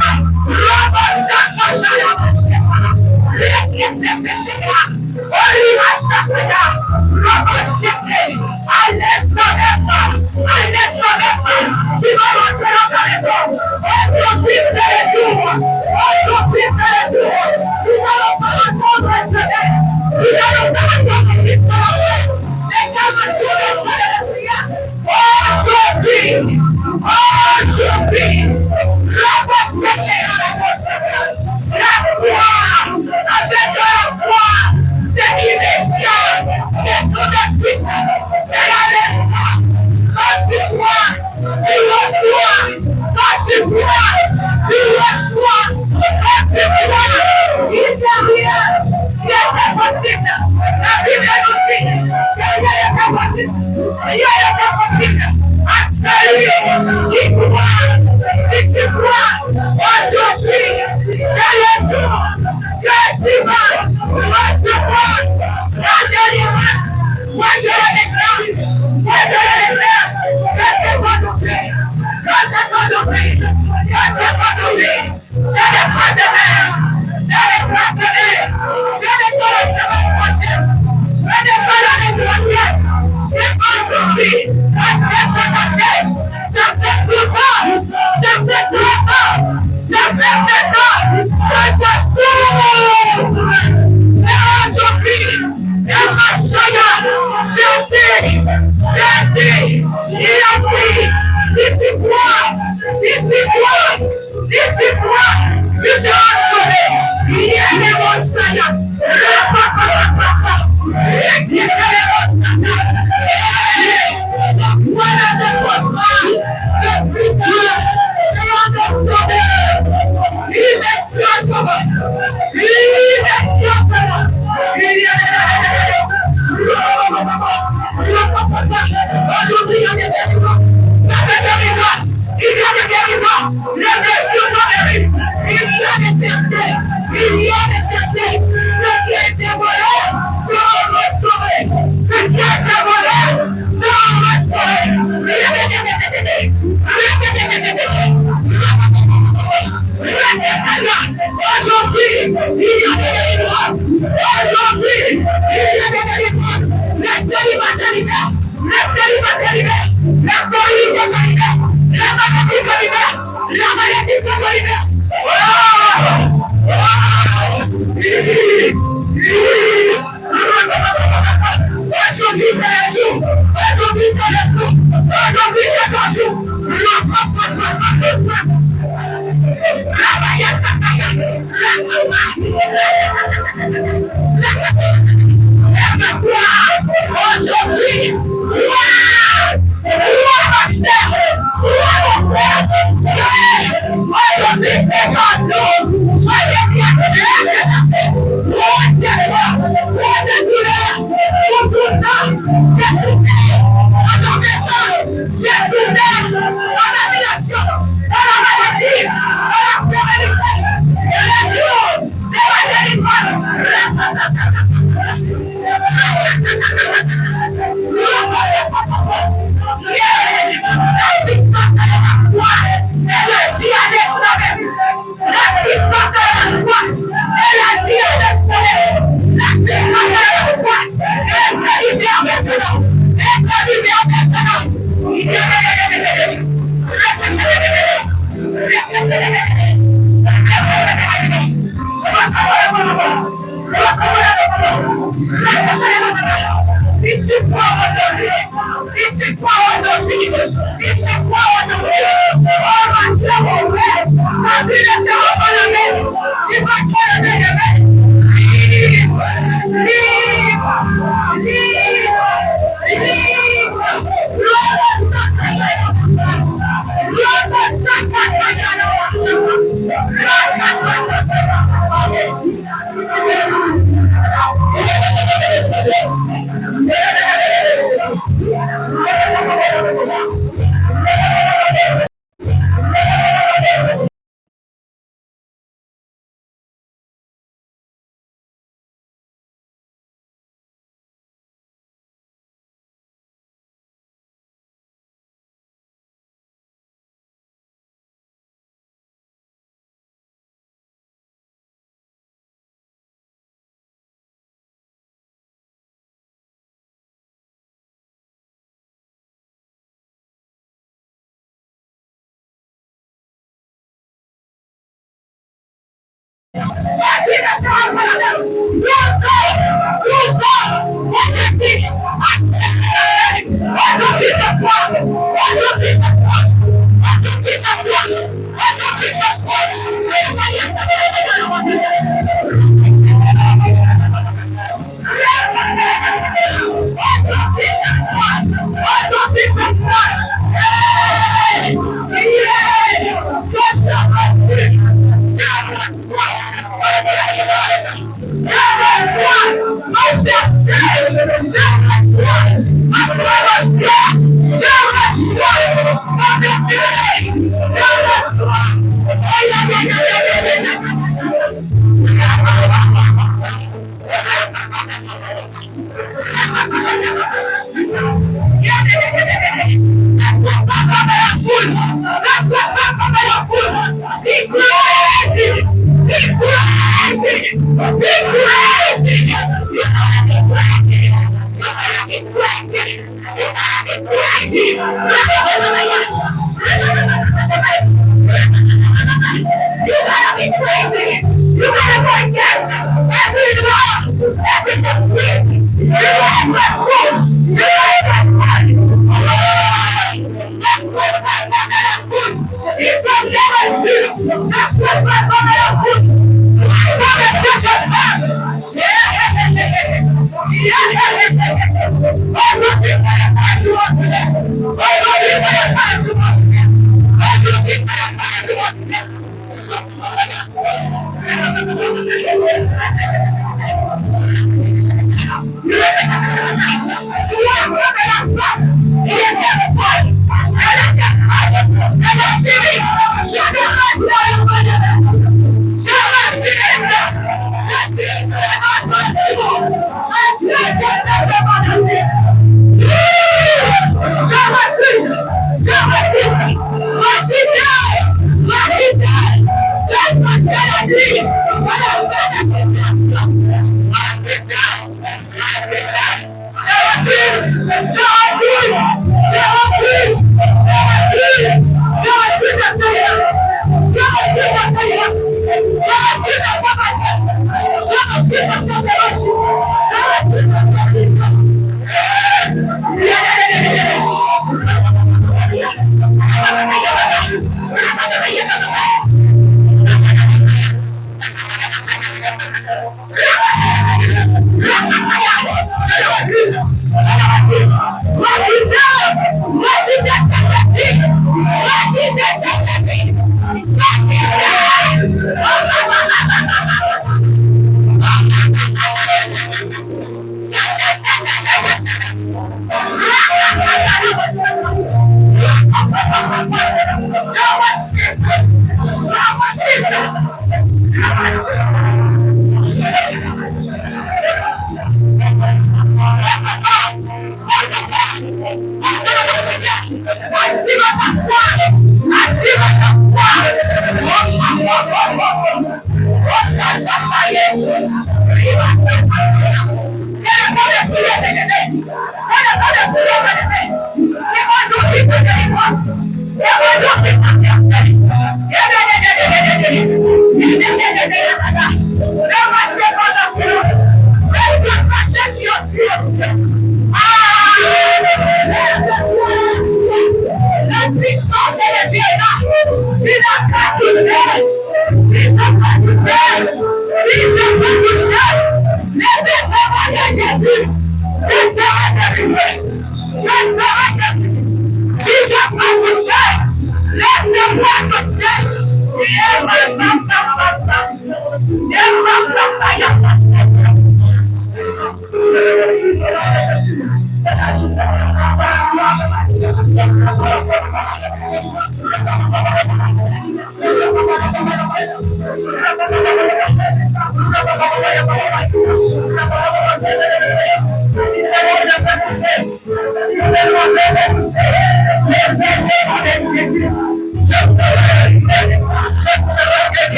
Aujourd'hui, il y a des délivrance. Aujourd'hui,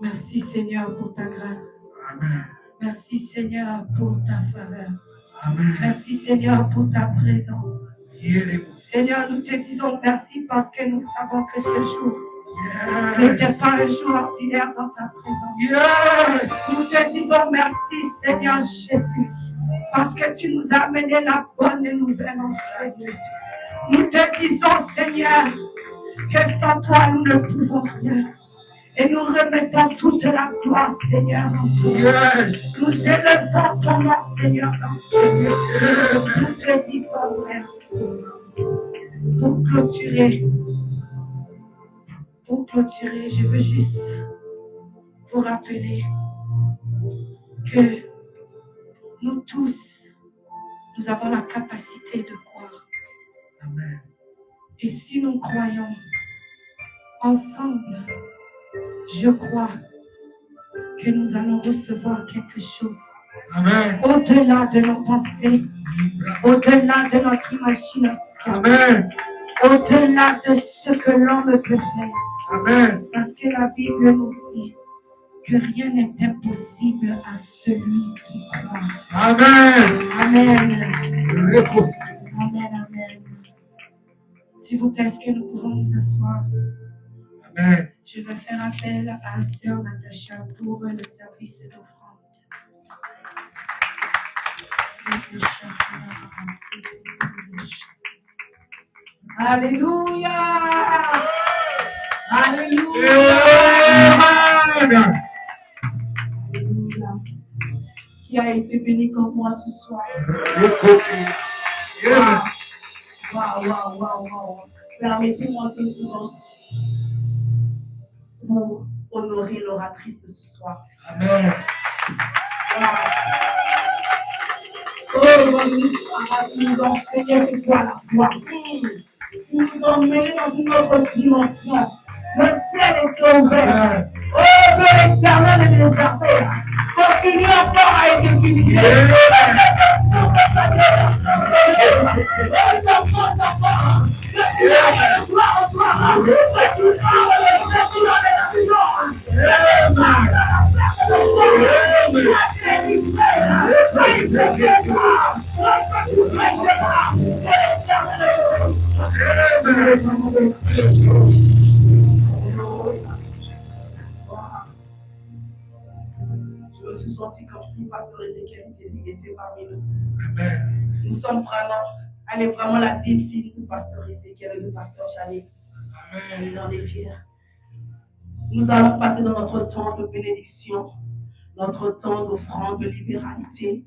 Merci Seigneur pour ta grâce. Merci Seigneur pour ta faveur. Amen. Merci Seigneur pour ta présence. Yes. Seigneur, nous te disons merci parce que nous savons que ce jour n'était pas un jour ordinaire dans ta présence. Yes. Nous te disons merci Seigneur Jésus parce que tu nous as amené la bonne nouvelle en Seigneur. Nous te disons Seigneur que sans toi nous ne pouvons rien. Et nous remettons toute la gloire, Seigneur, en toi. Yes. Nous élevons ton nom, Seigneur, dans ce lieu. Nous te disons merci. Pour clôturer, je veux juste vous rappeler que nous tous, nous avons la capacité de croire. Amen. Et si nous croyons ensemble, je crois que nous allons recevoir quelque chose. Amen. Au-delà de nos pensées, au-delà de notre imagination, Amen. au-delà de ce que l'homme peut faire. Amen. Parce que la Bible nous dit que rien n'est impossible à celui qui croit. Amen. Amen. Réponse. Amen, amen. S'il vous plaît, est-ce que nous pouvons nous asseoir? Amen. Je vais faire appel à Sœur Natacha pour le service d'offrande. Alléluia! Alléluia! Amen. Alléluia! Qui a été béni comme moi ce soir? Réponse. Yes. Waouh. Permettez-moi 2 secondes pour honorer l'oratrice de ce soir. Amen. Oh, tu nous enseignais c'est quoi la foi. Tu nous emmènes dans une autre dimension. Le ciel était ouvert. Oh, Dieu éternel et déserté. Continue encore à être utilisé. Je me suis senti comme si Pasteur Ézéchiel était parmi nous. Amen. Nous sommes vraiment, elle est vraiment la digne fille de Pasteur Ézéchiel et de Pasteur Chalet. Amen. Dans les fiers. Nous allons passer dans notre temps de bénédiction, notre temps d'offrande, de libéralité.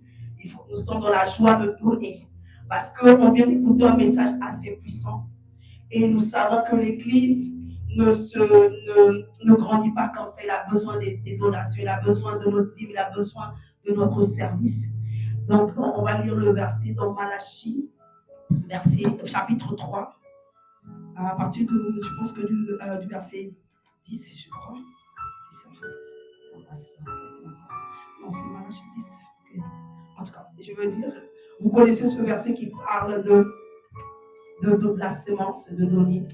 Nous sommes dans la joie de donner parce qu'on vient d'écouter un message assez puissant et nous savons que l'Église ne grandit pas comme ça. Il a besoin des donations, il a besoin de nos dîmes, il a besoin de notre service. Donc, on va lire le verset dans Malachie, chapitre 3, à partir de, je pense que du verset 10, je crois. Non, c'est Malachie 10. Okay. En tout cas, je veux dire, vous connaissez ce verset qui parle de la sémence, de donner.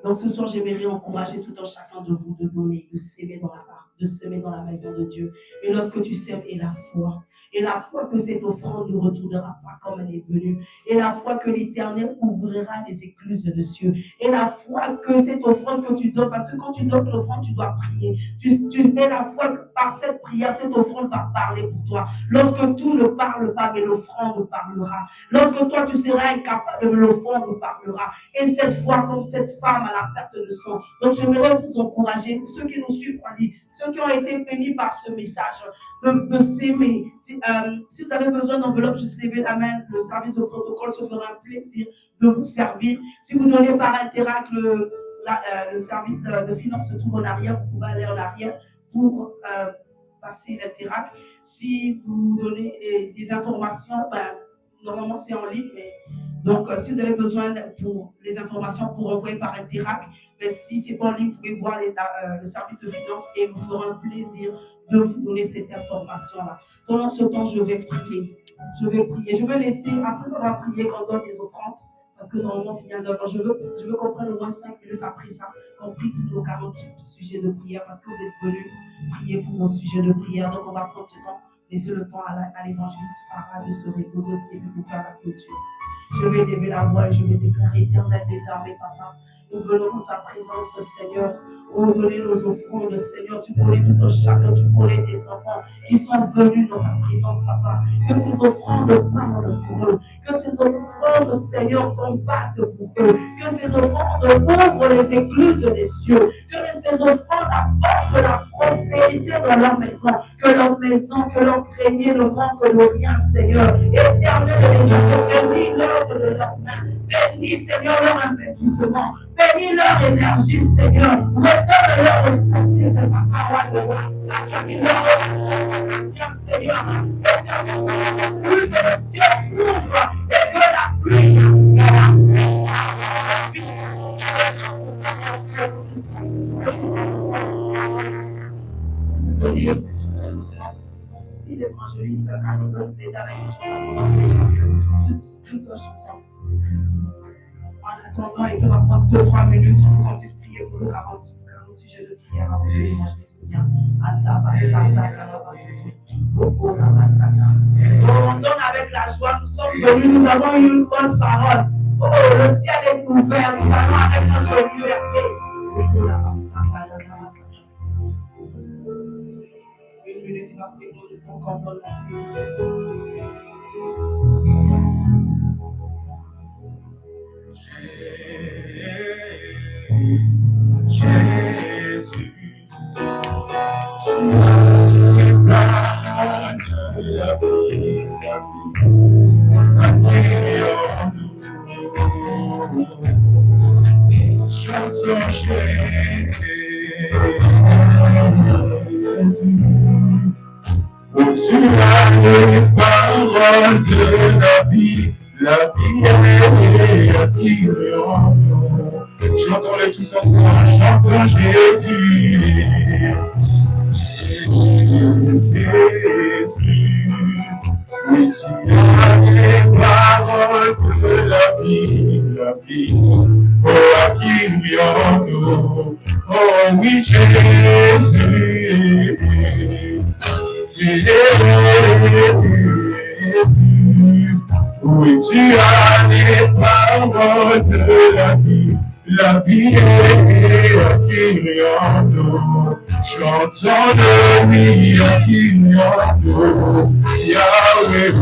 Donc ce soir, j'aimerais encourager tout un chacun de vous de donner, de s'aimer dans la part, de s'aimer dans la maison de Dieu. Et lorsque tu sèmes, et la foi. Et la foi que cette offrande ne retournera pas comme elle est venue. Et la foi que l'Éternel ouvrira les écluses de cieux. Et la foi que cette offrande que tu donnes, parce que quand tu donnes l'offrande, tu dois prier. Tu mets la foi que par cette prière, cette offrande va parler pour toi. Lorsque tout ne parle pas, mais l'offrande parlera. Lorsque toi, tu seras incapable, l'offrande parlera. Et cette foi, comme cette femme à la perte de sang. Donc, j'aimerais vous encourager, ceux qui nous suivent en ligne, ceux qui ont été bénis par ce message, de s'aimer. Si vous avez besoin d'enveloppe, juste levez la main. Le service de protocole se fera un plaisir de vous servir. Si vous donnez par Interact, le service de finance se trouve en arrière. Vous pouvez aller en arrière pour passer l'Interact. Si vous donnez des informations, normalement c'est en ligne, mais donc si vous avez besoin pour les informations pour envoyer par Interact, mais si c'est pas en ligne, vous pouvez voir le service de finance et vous fera un plaisir de vous donner cette information-là. Pendant ce temps, je vais prier. Je vais laisser, après avoir prié, qu'on donne des offrandes, parce que normalement, on finit à 9h. Je veux qu'on prenne au moins 5 minutes après ça, qu'on prie pour nos 40 sujets de prière, parce que vous êtes venus prier pour vos sujets de prière. Donc, on va prendre ce temps Laissez le temps à l'évangéliste Farah de se reposer aussi et puis de faire la clôture. Je vais lever la voix et je vais déclarer éternel des armées, papa. Nous venons dans ta présence, Seigneur. Oh, donner nos offrandes, Seigneur. Tu connais tout un chacun, tu connais des enfants qui sont venus dans ta présence, papa. Que ces offrandes parlent pour eux. Que ces offrandes, Seigneur, combattent pour eux. Que ces offrandes ouvrent les écluses des cieux. Que ces offrandes apportent la prospérité dans leur maison. Que leur grenier ne manque de rien, Seigneur. Éternel des enfants, bénis l'œuvre de leurs mains. Bénis, Seigneur, leur investissement. Bénis leur énergie, Seigneur. Redonne-leur le sentier de ta parole de loi. Leur relâche, Seigneur. Plus que le ciel s'ouvre et que la pluie. Si l'évangéliste peut nous aider avec une chanson, juste une seule chanson. En attendant, il va prendre 2-3 minutes pour qu'on puisse prier pour nous avant le sujet de prière. Avant que l'évangéliste vienne. On donne avec la joie, nous sommes venus, nous avons eu une bonne parole. Oh, le ciel est ouvert, nous allons avec notre liberté. Une minute, il va prier pour le temps qu'on donne la Jésus, tu as la vie, chantons Jésus, où tu as les paroles de la vie est acquise en nous. Chantons-les tous ensemble, chantons Jésus. Jésus, oui, tu as les paroles de la vie, oh, acquis en nous. Oh oui, Jésus, oui, tu as les paroles de la vie est acquis en nous. Chantons le oui acquis en nous. Yahweh,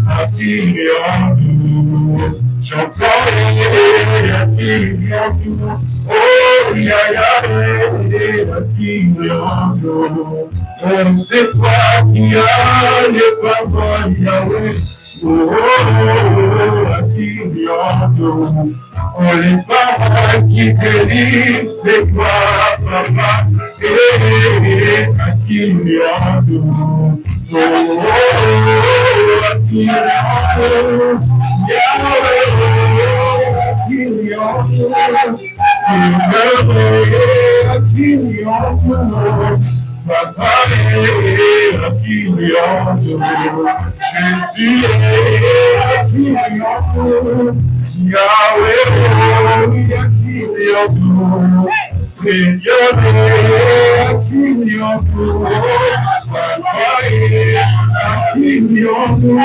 acquis en nous. Chantons le acquis en nous. Oh, Yahweh, acquis en nous. Oh, c'est toi qui as les paroles, Yahweh. Oh, acquis en nous. Oh, les paroles qui délivrent, c'est toi, papa, acquis en nous. Oh, acquis en nous. Yahweh, acquis en nous. Seigneur, acquis en nous. Papa est acquis en nous. Jésus est acquis en nous. Yahweh est acquis en nous. Seigneur est acquis en nous. Papa est acquis en nous.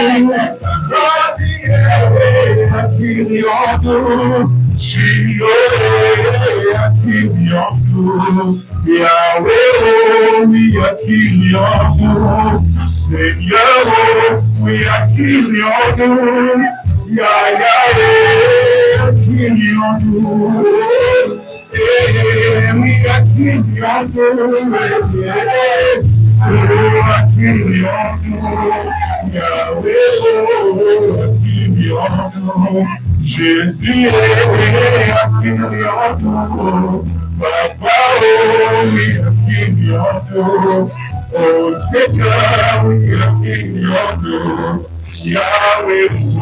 Daddy est acquis en nous. Shiloh est acquis en nous. Yahweh, we are killing you. Seigneur, we are killing you. Yahweh, killing you. We are killing you. We are killing you. Yahweh, killing you. Jésus est killing you. Papa, oh, we are King Yahweh. Oh, Jacob, we are King Yahweh. Yahweh, we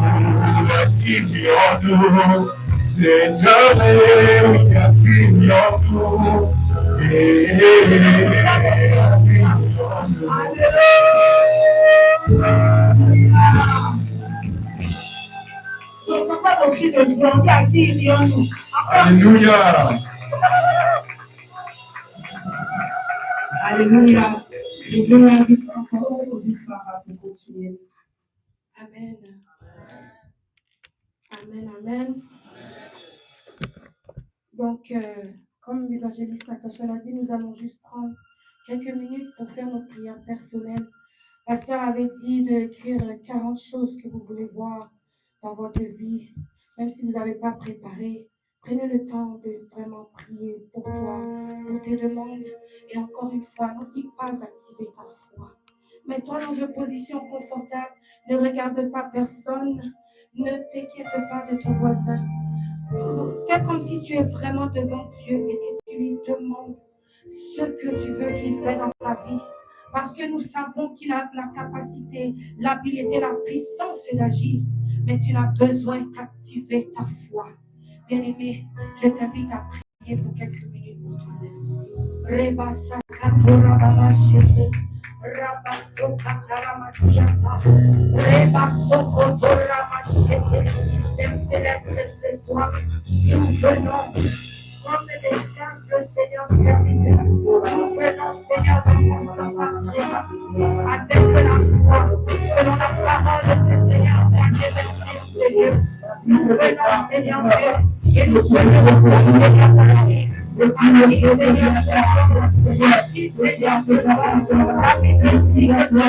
are King Yahweh. Seigneur, we are King Yahweh. Alléluia. Alléluia. Mara pour continuer. Amen. Amen, amen. Donc, comme l'évangéliste Natacha l'a dit, nous allons juste prendre quelques minutes pour faire nos prières personnelles. Pasteur avait dit d'écrire 40 choses que vous voulez voir dans votre vie, même si vous n'avez pas préparé. Prenez le temps de vraiment prier pour toi, pour tes demandes. Et encore une fois, n'oublie pas d'activer ta foi. Mets-toi dans une position confortable. Ne regarde pas personne. Ne t'inquiète pas de ton voisin. Fais comme si tu es vraiment devant Dieu et que tu lui demandes ce que tu veux qu'il fasse dans ta vie. Parce que nous savons qu'il a la capacité, l'habileté, la puissance d'agir. Mais tu n'as besoin d'activer ta foi. Bien-aimé, je t'invite à prier pour quelques minutes pour toi-même. Père Céleste, ce soir, nous venons comme des simples Seigneur serviteurs. Nous venons, Seigneur, dans ta présence avec la foi, selon la parole que Seigneur a déversée, Seigneur. Nous venons, Seigneur Dieu, et nous venons, Seigneur, agir, Seigneur, la Bible dit que tu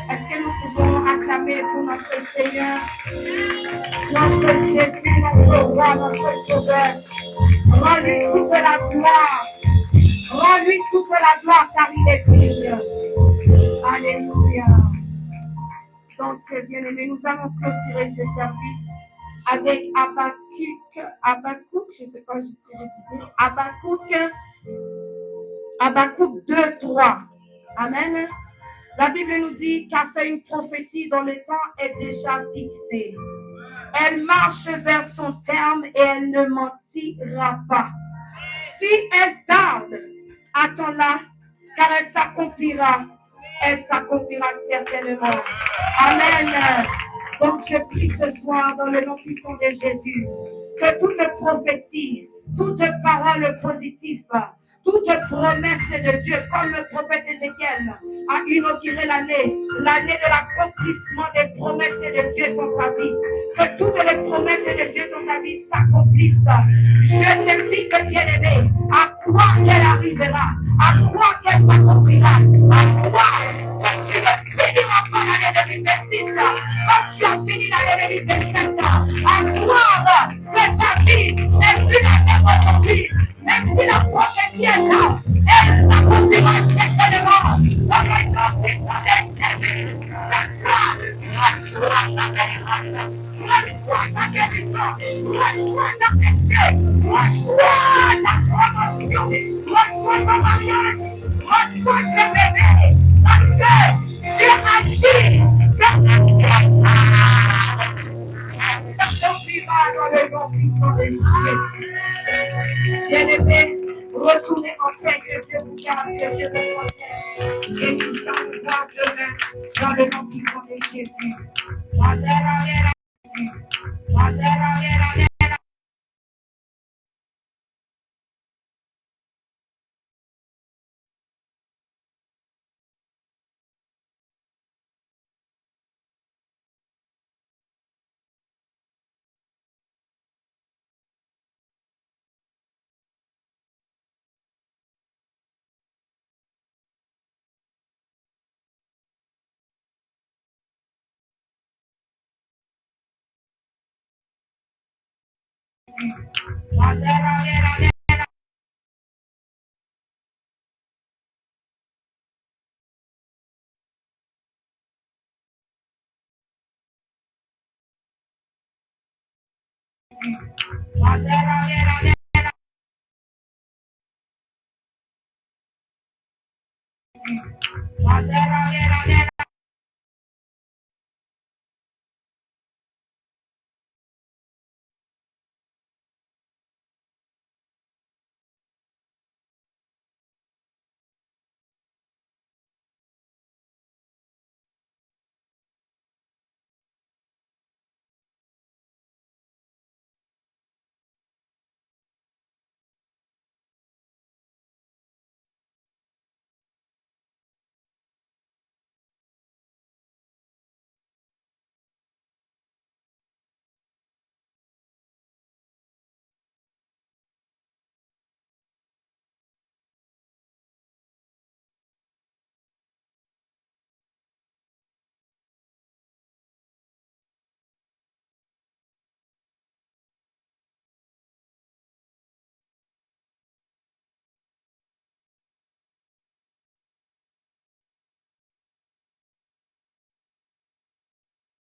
Est-ce que nous pouvons acclamer pour notre Seigneur, notre Jésus, notre roi, notre sauveur? Rends-lui toute la gloire. Rends-lui toute la gloire car il est digne. Alléluia. Donc, bien-aimés, nous allons clôturer ce service avec Habakkuk, je ne sais pas si j'ai dit, Habakkuk 2, 3. Amen. La Bible nous dit car c'est une prophétie dont le temps est déjà fixé. Elle marche vers son terme et elle ne mentira pas. Si elle tarde, attends-la, car elle s'accomplira certainement. Amen. Donc je prie ce soir dans le nom puissant de Jésus que toute prophétie, toute parole positive, toute promesse de Dieu, comme le prophète Ézéchiel a inauguré l'année de l'accomplissement des promesses de Dieu dans ta vie, que toutes les promesses de Dieu dans ta vie s'accomplissent. Je t'invite, bien-aimé, à croire qu'elle arrivera, à croire qu'elle s'accomplira, à croire que tu ne finiras pas l'année 2026, comme tu as fini l'année 2027, à croire que ta vie n'est plus la même aujourd'hui. Même si la prophétie est là, elle s'accomplira certainement dans le nom de Jésus. Reçois ta guérison, reçois ta paix, reçois ta promotion, reçois ton mariage, reçois tes bébés, parce que Dieu a dit que ça s'accomplira dans le nom puissant de Jésus. Bien-aimés, retournez en paix, que Dieu vous garde, que Dieu vous protège. Et nous allons voir demain dans le nom puissant de Jésus. Amen, amen. Bandera,